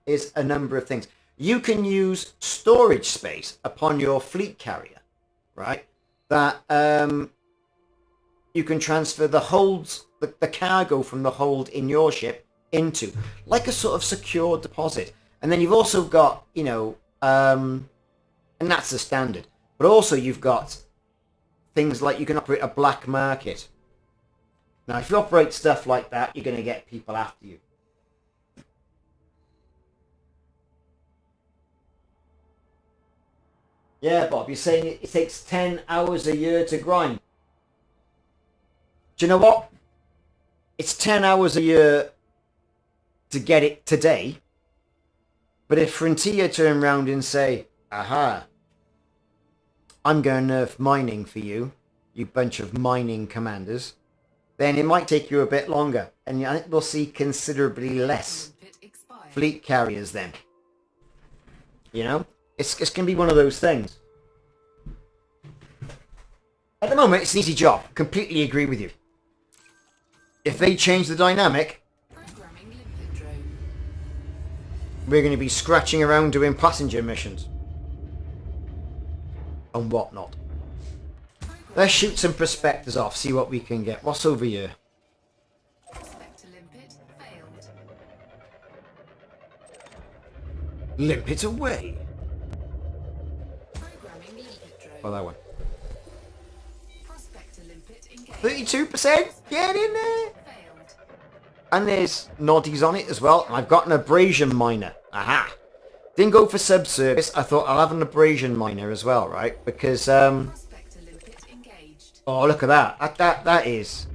is a number of things. You can use storage space upon your fleet carrier, right? That you can transfer the holds, the cargo from the hold in your ship into, like a sort of secure deposit. And then you've also got, you know, and that's the standard. But also you've got things like you can operate a black market. Now, if you operate stuff like that, you're going to get people after you. Yeah, Bob, you're saying it takes 10 hours a year to grind. Do you know what? It's 10 hours a year to get it today. But if Frontier turn around and say, aha, I'm going to nerf mining for you, you bunch of mining commanders, then it might take you a bit longer. And I think we'll see considerably less fleet carriers then. You know? It's going to be one of those things. At the moment, it's an easy job. Completely agree with you. If they change the dynamic, we're going to be scratching around doing passenger missions. And whatnot. Let's shoot some prospectors off, see what we can get. What's over here? Limpet away. Oh, that one. 32%? Get in there! And there's noddies on it as well. And I've got an abrasion miner. Aha! Didn't go for subsurface. I thought I'll have an abrasion miner as well, right? Because, oh, look at that.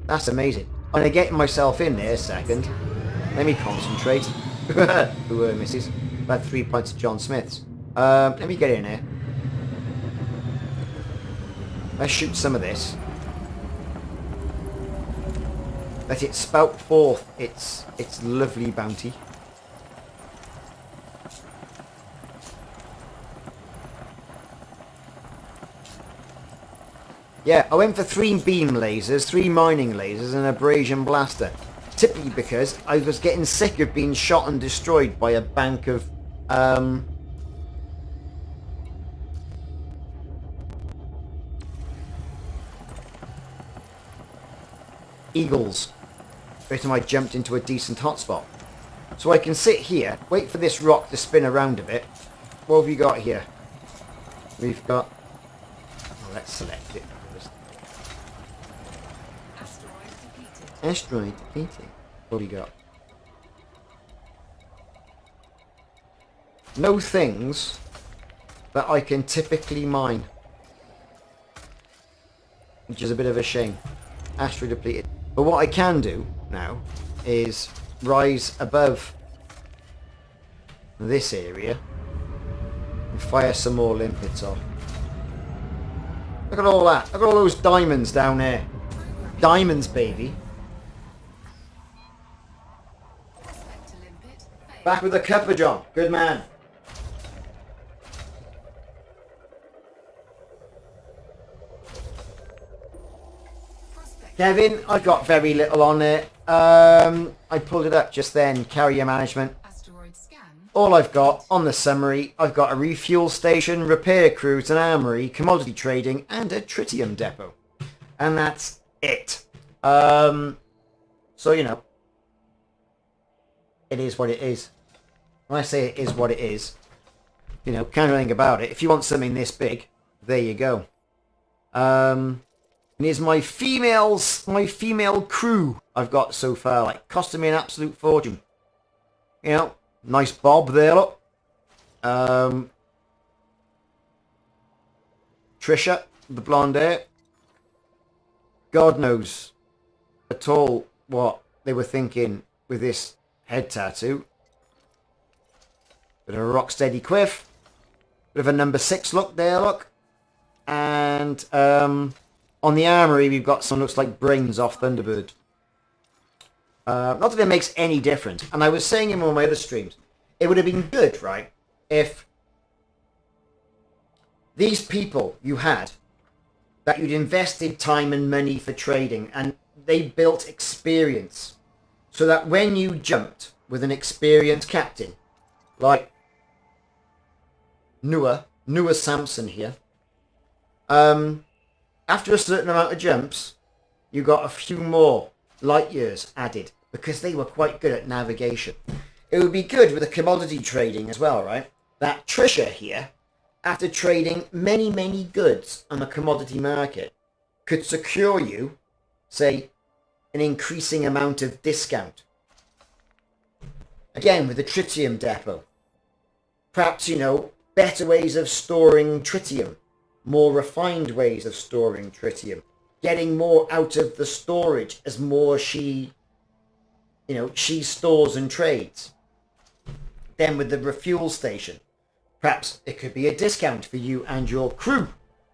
That's amazing. I'm going to get myself in there a second. Let me concentrate. Ooh, misses. About 3 points of John Smith's. Let me get in here. Let's shoot some of this. Let it spout forth its lovely bounty. Yeah, I went for 3 beam lasers, 3 mining lasers, and an abrasion blaster. Typically because I was getting sick of being shot and destroyed by a bank of eagles every time I jumped into a decent hotspot. So I can sit here, wait for this rock to spin around a bit. What have you got here? We've got... Oh, let's select it first. Asteroid defeated. What have you got? No things that I can typically mine. Which is a bit of a shame. Asteroid depleted. But what I can do now is rise above this area and fire some more limpets off. Look at all that. Look at all those diamonds down there. Diamonds, baby. Back with the cuppa, John. Good man. Kevin, I've got very little on it. I pulled it up just then. Carrier management. All I've got on the summary, I've got a refuel station, repair crews, an armory, commodity trading, and a tritium depot. And that's it. So, you know, it is what it is. When I say it is what it is, you know, can't do anything about it. If you want something this big, there you go. And here's my female crew I've got so far, like, costing me an absolute fortune. You know, nice bob there, look. Trisha, the blonde hair. God knows at all what they were thinking with this head tattoo. Bit of a rock steady quiff. Bit of a number 6 look there, look. And, on the armory, we've got some looks like brains off Thunderbird. Not that it makes any difference. And I was saying in one of my other streams, it would have been good, right, if these people you had, that you'd invested time and money for trading, and they built experience so that when you jumped with an experienced captain, like Noah Samson here, after a certain amount of jumps, you got a few more light years added because they were quite good at navigation. It would be good with the commodity trading as well, right? That Trisha here, after trading many, many goods on the commodity market, could secure you, say, an increasing amount of discount. Again, with the tritium depot. Perhaps, better ways of storing tritium. More refined ways of storing tritium. Getting more out of the storage as more she stores and trades. Then with the refuel station, perhaps it could be a discount for you and your crew,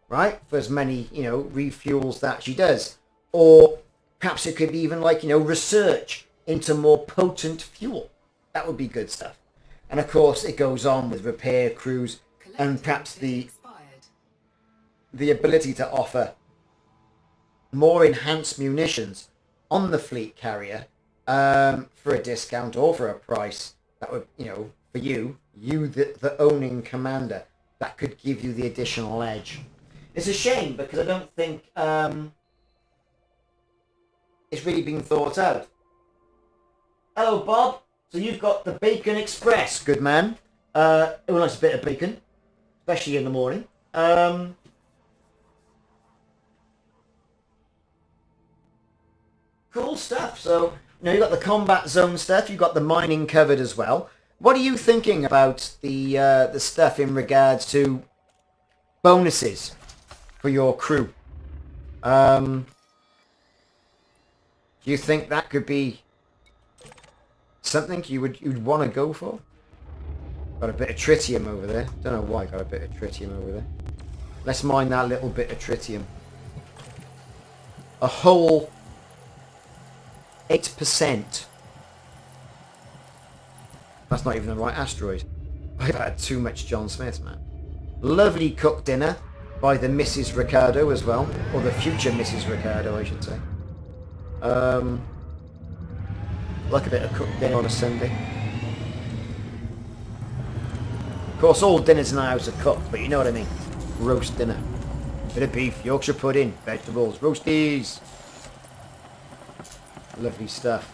right? For as many, refuels that she does. Or perhaps it could be even like, research into more potent fuel. That would be good stuff. And of course, it goes on with repair crews and perhaps the ability to offer more enhanced munitions on the fleet carrier for a discount or for a price that would, for you the owning commander, that could give you the additional edge. It's a shame because I don't think it's really been thought out. Hello, Bob. So you've got the Bacon Express, good man. Who likes a bit of bacon, especially in the morning. Cool stuff. So, you've got the combat zone stuff. You've got the mining covered as well. What are you thinking about the stuff in regards to bonuses for your crew? Do you think that could be something you'd want to go for? Got a bit of tritium over there. Don't know why I got a bit of tritium over there. Let's mine that little bit of tritium. A whole 8%. That's not even the right asteroid. I've had too much John Smith, man. Lovely cooked dinner by the Mrs. Ricardo as well. Or the future Mrs. Ricardo, I should say. Like a bit of cooked dinner on a Sunday. Of course, all dinners in the house are cooked, but you know what I mean. Roast dinner. Bit of beef, Yorkshire pudding, vegetables, roasties. Lovely stuff.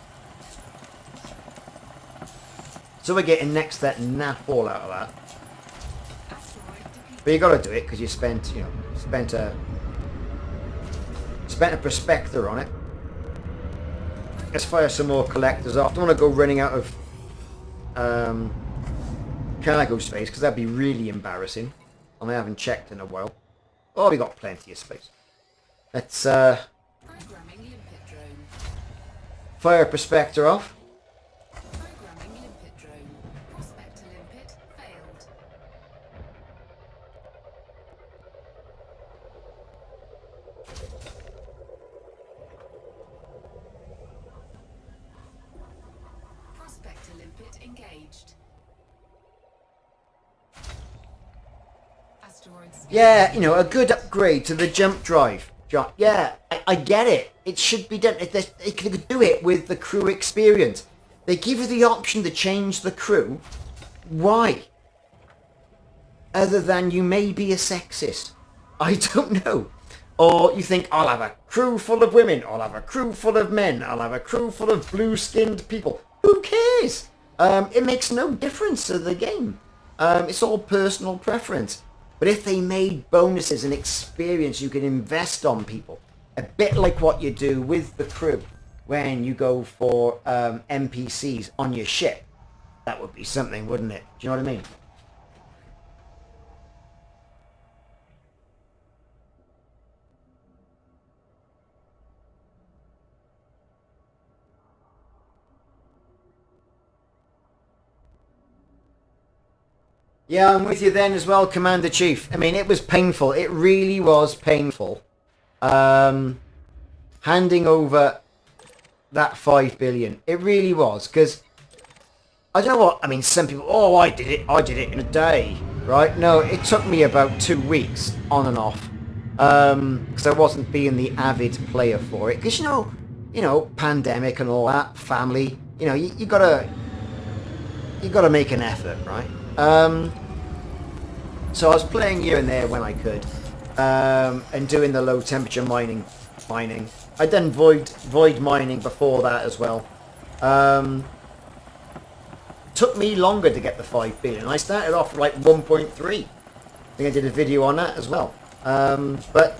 So we're getting next that naff all out of that. But you got to do it because you spent a prospector on it. Let's fire some more collectors off. Don't want to go running out of cargo space because that'd be really embarrassing. And I haven't checked in a while. Oh, we got plenty of space. Let's fire a prospector off. Programming limpet drone. Prospector limpet failed. Prospector limpet engaged. Asteroids. Yeah, a good upgrade to the jump drive. Yeah, I get it. It should be done. They could do it with the crew experience. They give you the option to change the crew. Why? Other than you may be a sexist. I don't know. Or you think, I'll have a crew full of women. I'll have a crew full of men. I'll have a crew full of blue-skinned people. Who cares? It makes no difference to the game. It's all personal preference. But if they made bonuses and experience you can invest on people, a bit like what you do with the crew when you go for NPCs on your ship, that would be something, wouldn't it? Do you know what I mean? Yeah, I'm with you then as well, Commander Chief. I mean, it was painful. It really was painful. Handing over that 5 billion. It really was, because I don't know what, I mean, some people, oh, I did it in a day, right? No, it took me about 2 weeks on and off, because I wasn't being the avid player for it. Because, you know, pandemic and all that, family, you know, you gotta make an effort, right? So I was playing here and there when I could, and doing the low temperature mining. I'd done void mining before that as well. Took me longer to get the 5 billion. I started off like 1.3. I think I did a video on that as well. But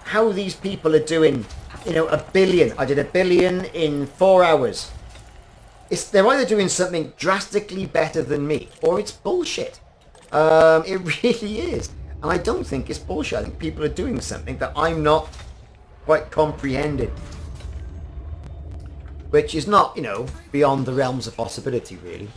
how these people are doing, you know, 1 billion. I did 1 billion in 4 hours. They're either doing something drastically better than me, or it's bullshit. It really is. And I don't think it's bullshit. I think people are doing something that I'm not quite comprehending. Which is not, you know, beyond the realms of possibility, really.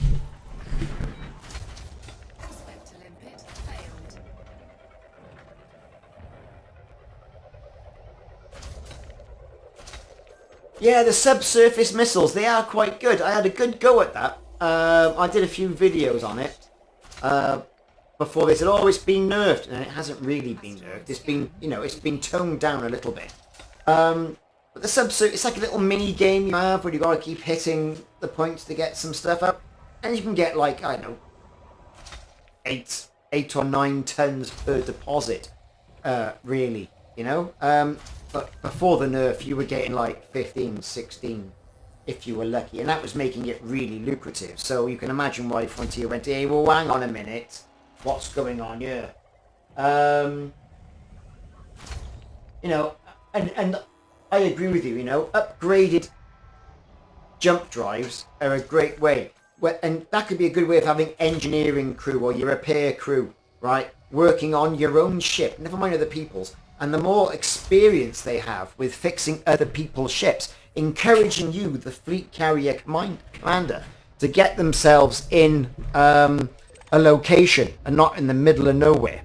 Yeah, the subsurface missiles, they are quite good. I had a good go at that. I did a few videos on it before they said, oh, it's been nerfed. And it hasn't really been nerfed. It's been, you know, it's been toned down a little bit. But the subsurface, it's like a little mini game you have where you got to keep hitting the points to get some stuff up. And you can get like, I don't know, 8 or 9 tons per deposit, really, you know. But before the nerf, you were getting like 15, 16, if you were lucky. And that was making it really lucrative. So you can imagine why Frontier went, hey, well, hang on a minute. What's going on here? You know, and I agree with you, you know, upgraded jump drives are a great way. And that could be a good way of having engineering crew or your repair crew, right? Working on your own ship, never mind other people's. And the more experience they have with fixing other people's ships, encouraging you, the fleet carrier commander, to get themselves in a location and not in the middle of nowhere,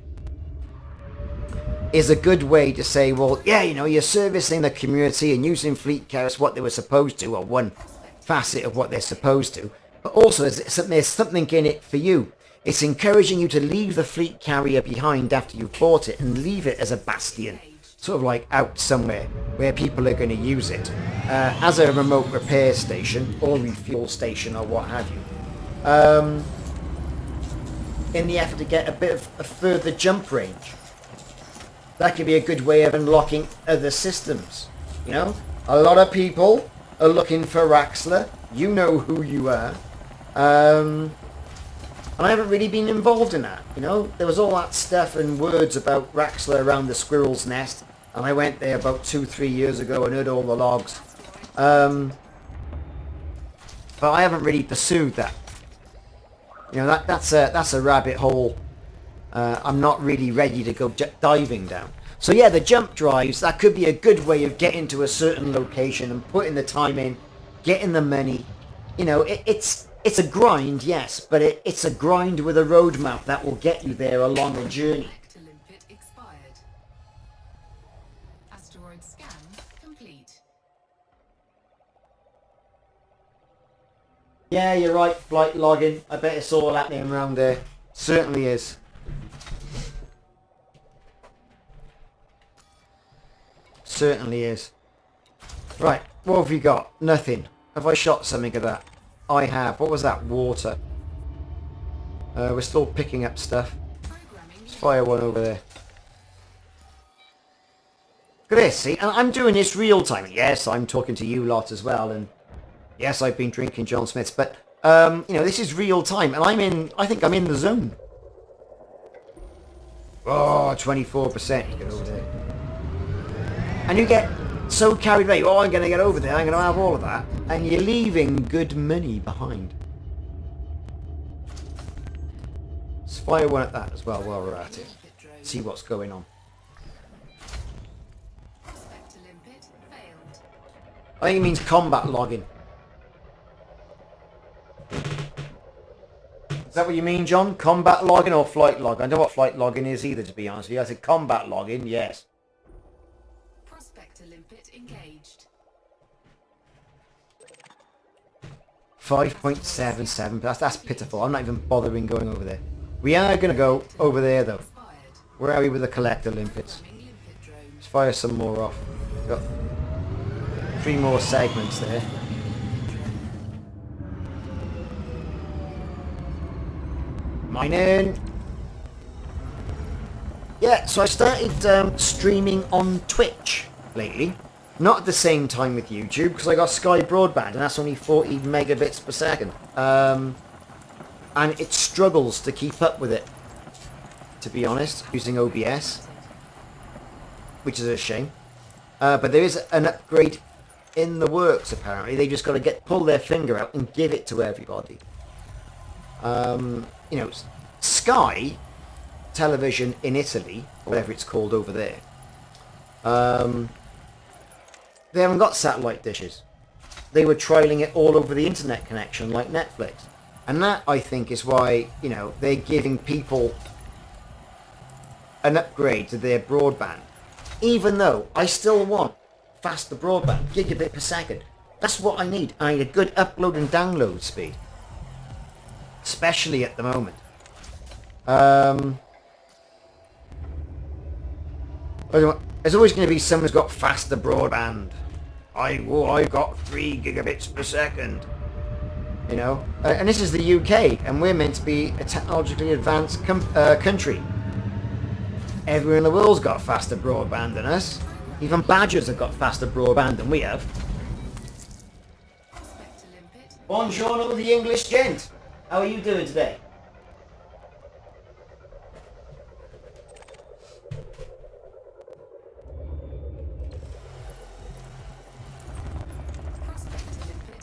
is a good way to say, well, yeah, you know, you're servicing the community and using fleet carriers what they were supposed to, or one facet of what they're supposed to. But also, there's something in it for you. It's encouraging you to leave the fleet carrier behind after you've bought it and leave it as a bastion, sort of like out somewhere where people are going to use it as a remote repair station or refuel station or what have you, in the effort to get a bit of a further jump range. That could be a good way of unlocking other systems. You know, a lot of people are looking for Raxler. You know who you are. And I haven't really been involved in that. You know, there was all that stuff and words about Raxler around the squirrel's nest. And I went there about 2-3 years ago and heard all the logs. But I haven't really pursued that. You know, that's a rabbit hole I'm not really ready to go diving down. So yeah, the jump drives, that could be a good way of getting to a certain location and putting the time in, getting the money. You know, it's a grind, yes, but it's a grind with a roadmap that will get you there along a journey. Asteroid scan complete. Yeah, you're right, flight logging. I bet it's all happening around there. Certainly is. Certainly is. Right, what have we got? Nothing. Have I shot something of that? I have. What was that? Water. We're still picking up stuff. Let's fire one over there. Look at this, see? And I'm doing this real time. Yes, I'm talking to you lot as well, and yes, I've been drinking John Smith's, but you know, this is real time, and I think I'm in the zone. Oh, 24%. Get over there. And you get so carried away, oh, I'm going to get over there, I'm going to have all of that, and you're leaving good money behind. Let's fire one at that as well while we're at it. See what's going on. I think it means combat logging. Is that what you mean, John? Combat logging or flight logging? I don't know what flight logging is either, to be honest with you. I said combat logging, yes. 5.77. That's pitiful. I'm not even bothering going over there. We are going to go over there, though. Where are we with the collector limpets? Let's fire some more off. Got 3 more segments there. Mining. Yeah, so I started streaming on Twitch lately. Not at the same time with YouTube, because I got Sky Broadband, and that's only 40 megabits per second. And it struggles to keep up with it, to be honest, using OBS, which is a shame. But there is an upgrade in the works, apparently. They just got to pull their finger out and give it to everybody. You know, Sky Television in Italy, or whatever it's called over there, they haven't got satellite dishes. They were trialing it all over the internet connection like Netflix. And that, I think, is why, you know, they're giving people an upgrade to their broadband. Even though I still want faster broadband, gigabit per second. That's what I need. I need a good upload and download speed. Especially at the moment. There's always going to be someone who's got faster broadband. I've got 3 gigabits per second. You know? And this is the UK, and we're meant to be a technologically advanced country. Everywhere in the world's got faster broadband than us. Even badgers have got faster broadband than we have. Buongiorno, the English gent. How are you doing today?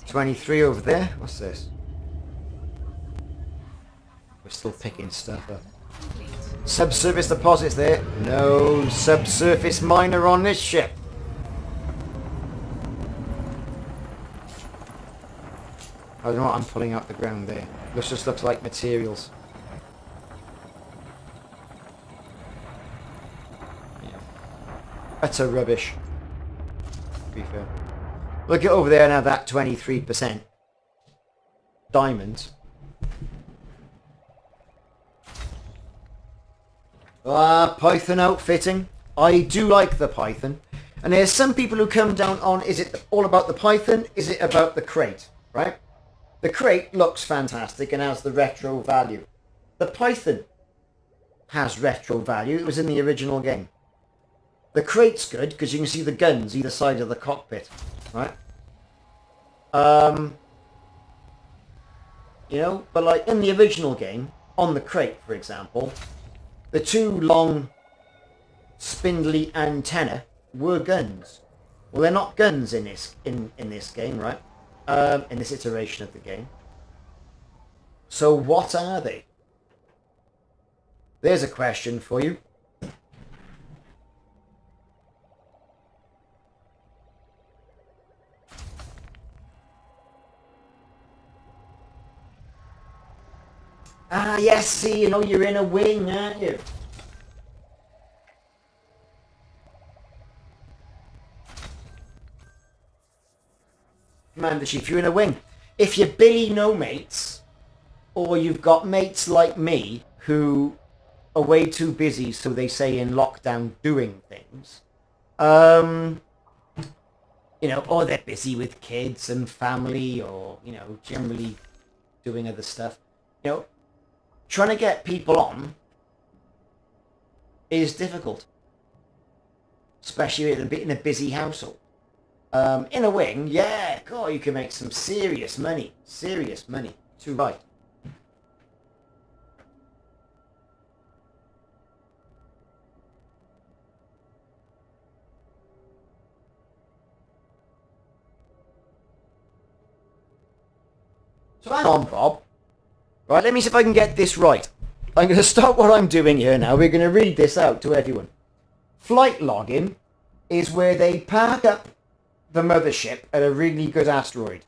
$23 over there. What's this? We're still picking stuff up. Subsurface deposits there. No subsurface miner on this ship. I don't know what I'm pulling out the ground there. This just looks like materials. Yeah. Utter rubbish. To be fair. Look at over there now, that 23%. Diamonds. Python outfitting. I do like the Python. And there's some people who come down on, is it all about the Python? Is it about the crate? Right? The crate looks fantastic and has the retro value. The Python has retro value. It was in the original game. The crate's good because you can see the guns either side of the cockpit. Right? You know, but like in the original game, on the crate, for example, the 2 long spindly antennae were guns. Well, they're not guns in this game, right? In this iteration of the game. So what are they? There's a question for you. Ah, yes, see, you know, you're in a wing, aren't you? Commander Chief, you're in a wing. If you're Billy No Mates, or you've got mates like me who are way too busy, so they say, in lockdown doing things, you know, or they're busy with kids and family, or, you know, generally doing other stuff, you know, trying to get people on is difficult, especially in a busy household. In a wing, yeah, God, you can make some serious money, too right. So hang on, Bob. Right, let me see if I can get this right. I'm going to stop what I'm doing here now. We're going to read this out to everyone. Flight logging is where they park up the mothership at a really good asteroid.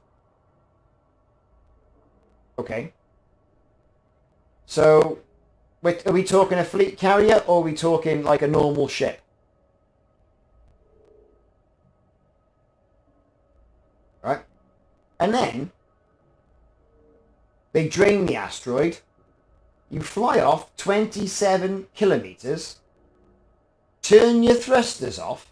Okay. So, are we talking a fleet carrier, or are we talking like a normal ship? Right? And then they drain the asteroid. You fly off 27 kilometers, turn your thrusters off,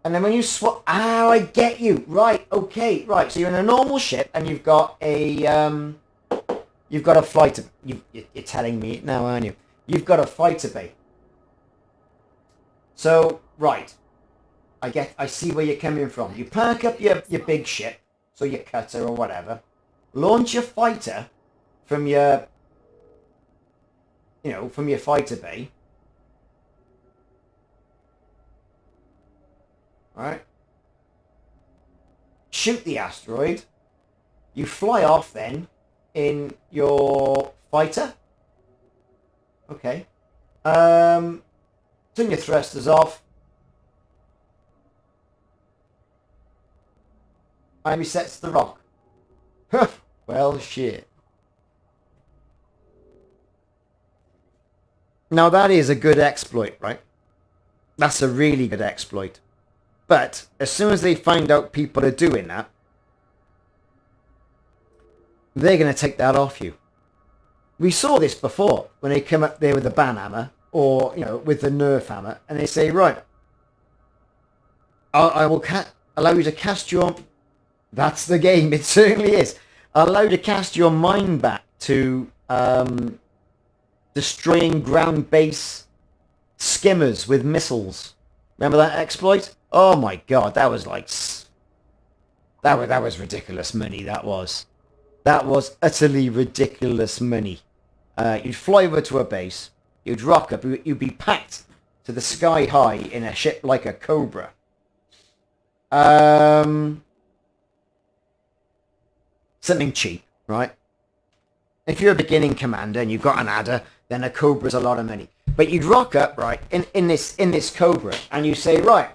And then when you swap... Ah, I get you. Right, okay, right. So you're in a normal ship and you've got a... You've got a fighter... You're telling me it now, aren't you? You've got a fighter bay. So, right. I see where you're coming from. You park up your big ship, so your cutter or whatever. Launch your fighter from your... from your fighter bay. Alright. Shoot the asteroid. You fly off then in your fighter. Okay. Turn your thrusters off. And resets the rock. Well, shit. Now that is a good exploit, right? That's a really good exploit. But as soon as they find out people are doing that, they're going to take that off you. We saw this before when they come up there with the ban hammer or, with the nerf hammer and they say, right, I will allow you to cast your... That's the game, it certainly is. I'll allow you to cast your mind back to destroying ground base skimmers with missiles. Remember that exploit? Oh my god, that was like... That was ridiculous money, that was. That was utterly ridiculous money. You'd fly over to a base, you'd rock up, you'd be packed to the sky high in a ship like a Cobra. Something cheap, right? If you're a beginning commander and you've got an adder, then a Cobra's a lot of money. But you'd rock up, right, in this Cobra, and you say, right,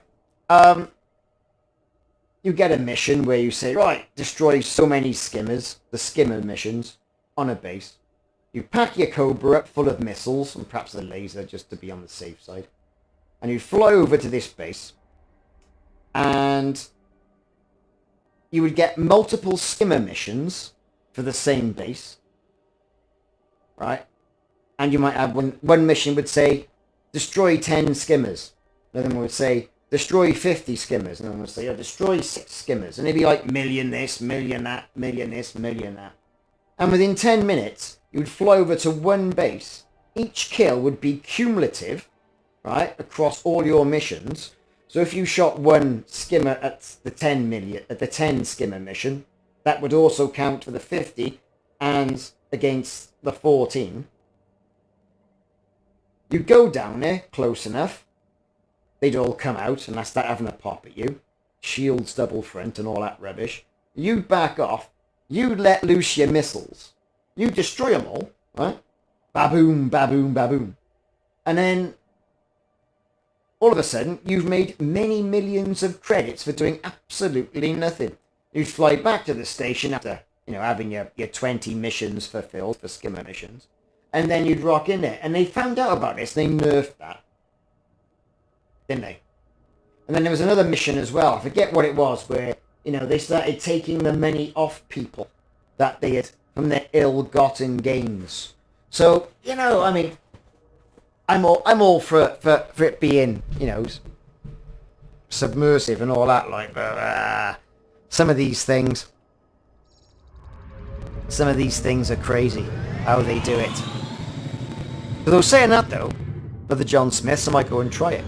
you get a mission where you say, right, destroy so many skimmers, the skimmer missions, on a base. You pack your Cobra up full of missiles, and perhaps a laser, just to be on the safe side. And you fly over to this base, and you would get multiple skimmer missions for the same base, right? And you might have one mission would say, destroy 10 skimmers. Another one would say, destroy 50 skimmers. Another one would say, oh, destroy 6 skimmers. And it'd be like, million this, million that, million this, million that. And within 10 minutes, you would fly over to one base. Each kill would be cumulative, right, across all your missions. So if you shot one skimmer at the 10 skimmer mission, that would also count for the 50 and against the 14. You go down there close enough, they'd all come out and start having a pop at you. Shields double front and all that rubbish. You'd back off, you'd let loose your missiles. You'd destroy them all, right? Baboom, baboom, baboom. And then all of a sudden, you've made many millions of credits for doing absolutely nothing. You'd fly back to the station after, having your 20 missions fulfilled for skimmer missions. And then you'd rock in there. And they found out about this. They nerfed that. Didn't they? And then there was another mission as well. I forget what it was, where, they started taking the money off people that they had from their ill-gotten gains. So, I'm all for it being, submersive and all that, like, but some of these things are crazy, how they do it. But though saying that though, with the John Smiths, I might go and try it.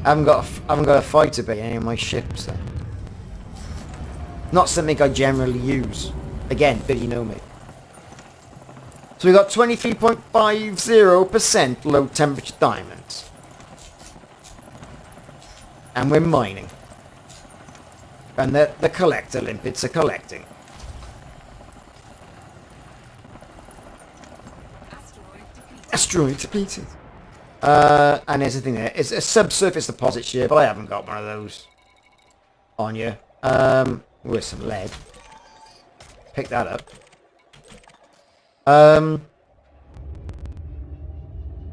I haven't got a fighter bay in any of my ships though. Not something I generally use. Again, but you know me. So we got 23.50% low temperature diamonds. And we're mining. And the collector limpets are collecting. Asteroid depleted. And there's a thing there. It's a subsurface deposit here, but I haven't got one of those on you. With some lead. Pick that up.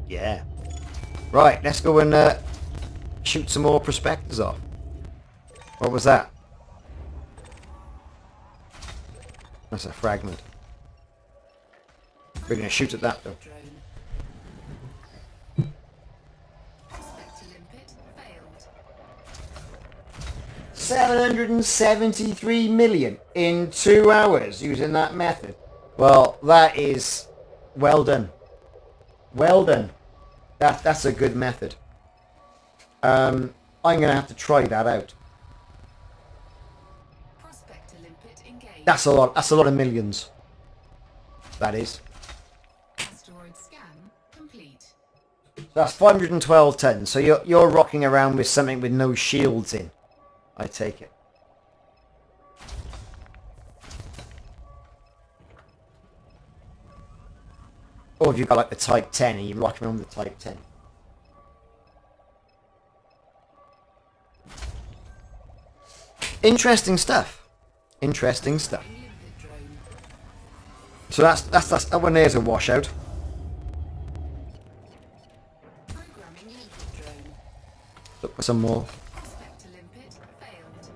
Yeah. Right, let's go and shoot some more prospectors off. What was that? That's a fragment. We're going to shoot at that though. Prospector limpet failed. 773 million in 2 hours using that method. Well, that is well done. Well done. That's a good method. I'm going to have to try that out. Prospector limpet engaged. That's a lot. That's a lot of millions. That is. Asteroid scan complete. So that's 512 tons. So you're rocking around with something with no shields in. I take it. Or have you got like the Type 10 and you're rocking around with the Type 10? Interesting stuff. Interesting stuff. Limpet drone. So that one there's a washout. Programming limpet drone. Look for some more. Prospector limpet failed.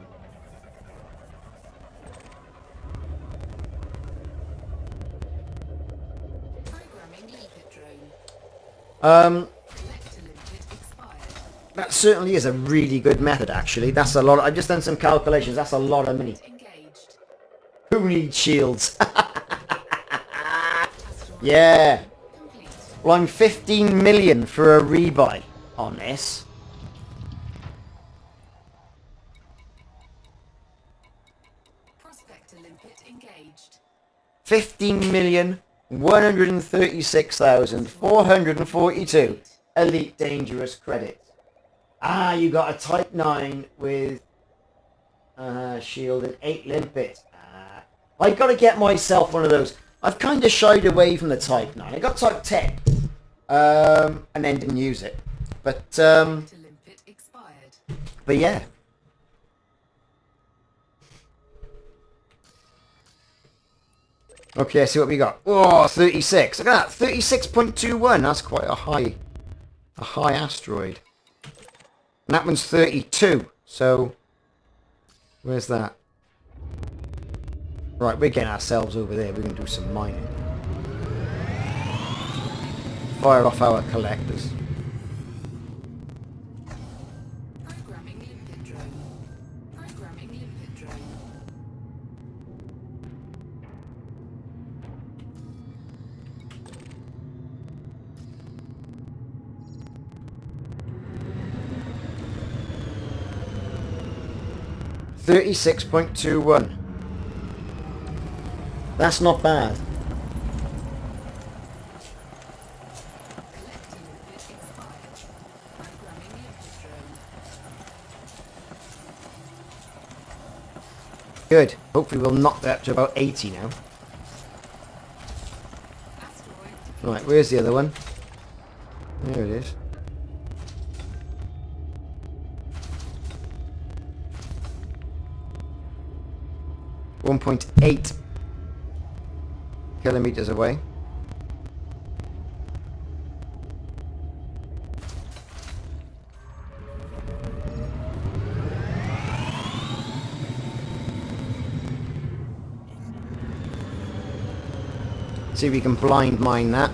Programming limpet drone. Collector limpet expired. That certainly is a really good method, actually. That's a lot. I've just done some calculations. That's a lot of money. Engaged. Who needs shields? Asteroid Yeah. complete. Well, I'm 15 million for a rebuy on this. Prospector limpet engaged. 15,136,442 elite dangerous credits. Ah, you got a Type 9 with shield and 8 limpets. I've got to get myself one of those. I've kind of shied away from the Type 9. I got Type 10 and then didn't use it. But Collector limpet expired. yeah. Okay, see what we got. Oh, 36. Look at that. 36.21. That's quite a high asteroid. And that one's 32. So, where's that? Right, we're getting ourselves over there. We're going to do some mining. Fire off our collectors. Programming limpet drone. Programming limpet drone. $36.21. That's not bad. Collector limpet expired. Programming limpet drone. Good. Hopefully we'll knock that up to about 80 now. Asteroid Right, where's the other one? There it is. .8 kilometers away. See if we can blind mine that.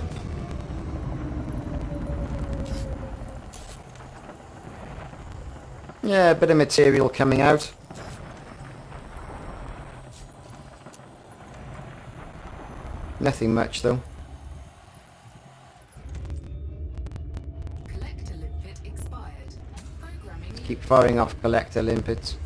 Yeah, a bit of material coming out. Nothing much though. collector limpet expired. Programming Keep firing off collector limpets.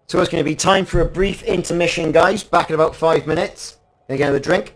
So it's going to be time for a brief intermission, guys. Back in about 5 minutes. Gonna get another drink.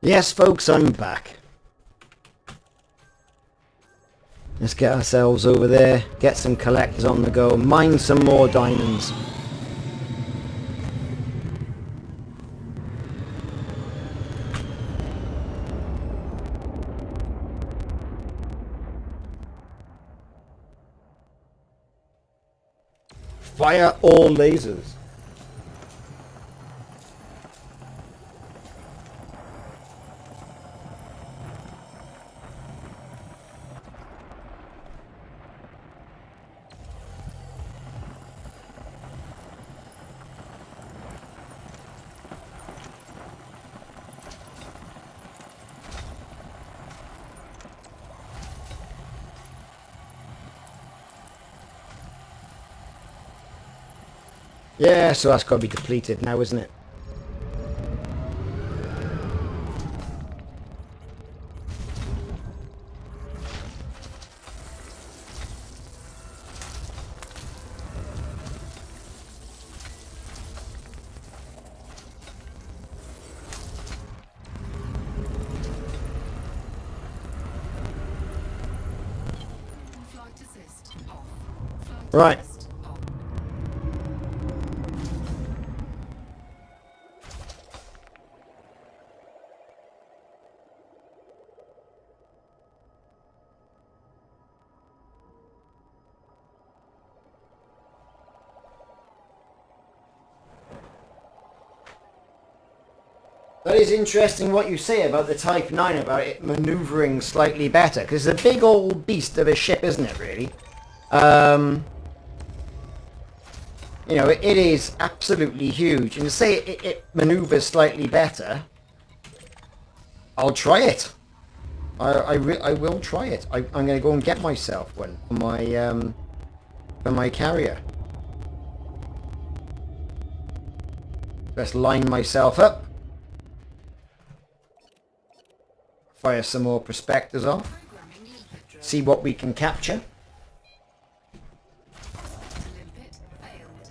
Yes, folks, I'm back. Let's get ourselves over there, get some collectors on the go, mine some more diamonds. Fire all lasers. Yeah, so that's got to be depleted now, isn't it? Flight assist off. Flight Right. assist off. That is interesting what you say about the Type 9, about it manoeuvring slightly better, because it's a big old beast of a ship, isn't it, really? You know, it is absolutely huge, and to say it manoeuvres slightly better, I'll try it. I will try it. I'm going to go and get myself one for my carrier. Let's line myself up. Fire some more prospectors off. Programming limpet drone. See what we can capture. Limpet failed.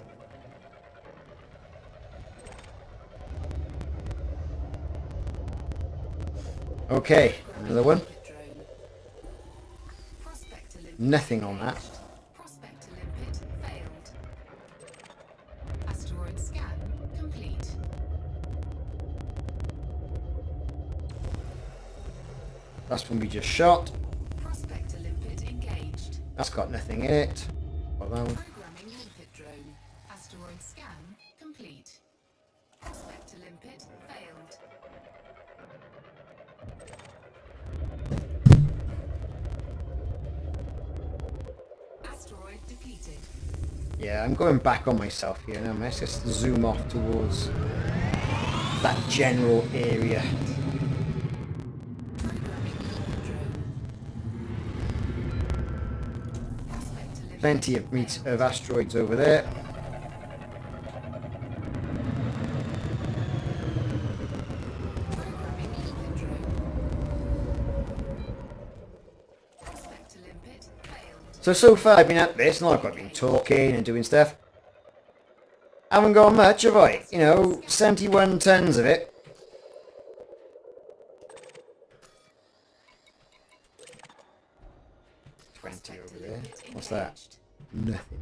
Okay, another one. Limpet drone. Prospector limpet. Nothing on that. Prospector limpet failed. Asteroid scan complete. That's one we just shot. Prospector limpet engaged. That's got nothing in it. Well, that one. Programming limpet drone. Asteroid scan complete. Prospector limpet failed. Asteroid depleted. Yeah, I'm going back on myself here now. Let's just zoom off towards that general area. Programming limpet drone. Prospector limpet Plenty of meat of asteroids over there. Programming limpet drone. Prospector limpet failed. So far I've been at this, and I've been talking and doing stuff. Haven't got much, have I? You know, 71 tons of it. Over there. What's that? Nothing.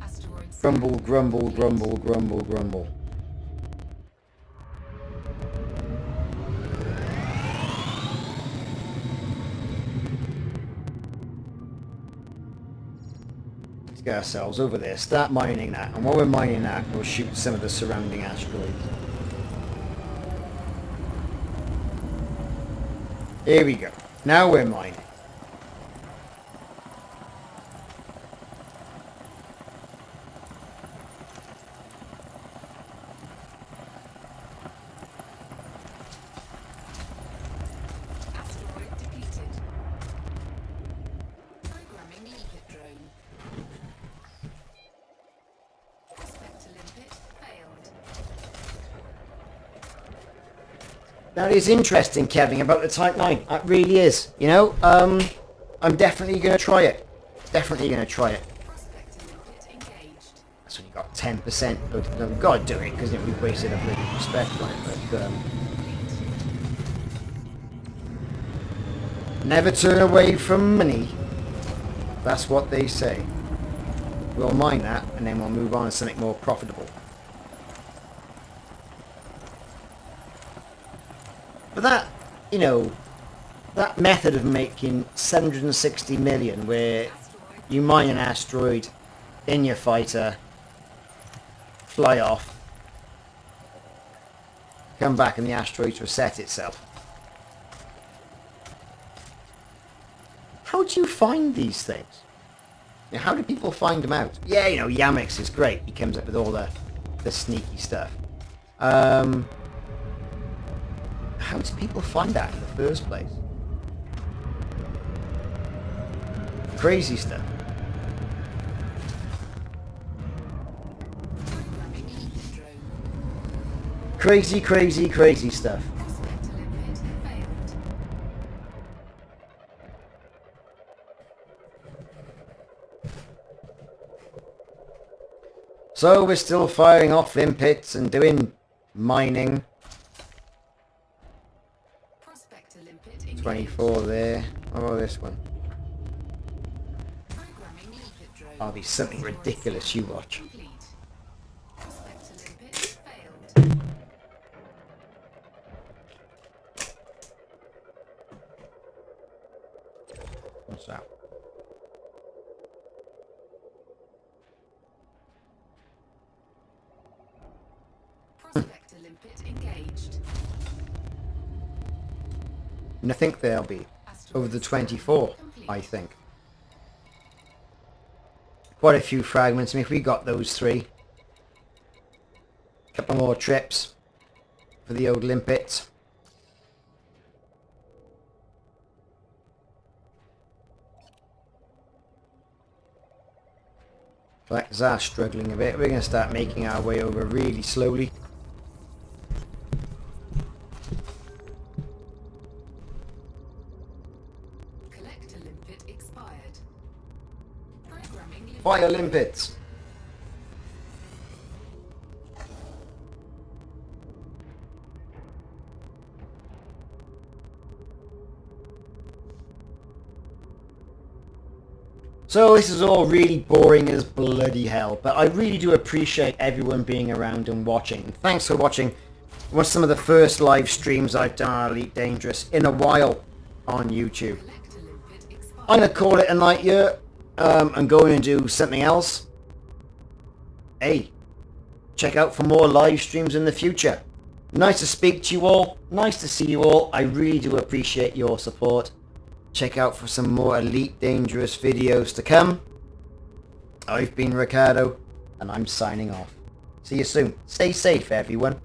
Asteroid Grumble, grumble, grumble, grumble, grumble. Let's get ourselves over there. Start mining that. And while we're mining that, we'll shoot some of the surrounding asteroids. Here we go. Now we're mining. asteroid depleted. Programming limpet drone. Prospector limpet failed. That is interesting, Kevin, about the Type 9. That really is. You know, I'm definitely going to try it. Definitely going to try it. Prospector limpet engaged. That's when you got 10%, but I've got to do it because we've wasted a bloody respect line. But never turn away from money. That's what they say. We'll mind that, and then we'll move on to something more profitable. But that, you know, that method of making 760 million where you mine an asteroid in your fighter, fly off, come back and the asteroid's reset itself. How do you find these things? How do people find them out? Yeah, you know, Yamix is great. He comes up with all the sneaky stuff. How do people find that in the first place? Crazy stuff. Crazy, crazy, crazy stuff. So we're still firing off limpets and doing mining. 24 there. Oh, this one. I'll be something ridiculous, you watch. What's that? Prospector limpet engaged. And I think they'll be over the 24, I think. Quite a few fragments. I mean, if we got those 3. A couple more trips for the old limpets. Black Zar struggling a bit. We're going to start making our way over really slowly. Collector limpet expired. Programming limpet. Fire limpets! So this is all really boring as bloody hell, but I really do appreciate everyone being around and watching. Thanks for watching. It was some of the first live streams I've done on Elite Dangerous in a while on YouTube. I'm going to call it a night here and go in and do something else. Hey, check out for more live streams in the future. Nice to speak to you all. Nice to see you all. I really do appreciate your support. Check out for some more Elite Dangerous videos to come. I've been Ricardo, and I'm signing off. See you soon. Stay safe, everyone.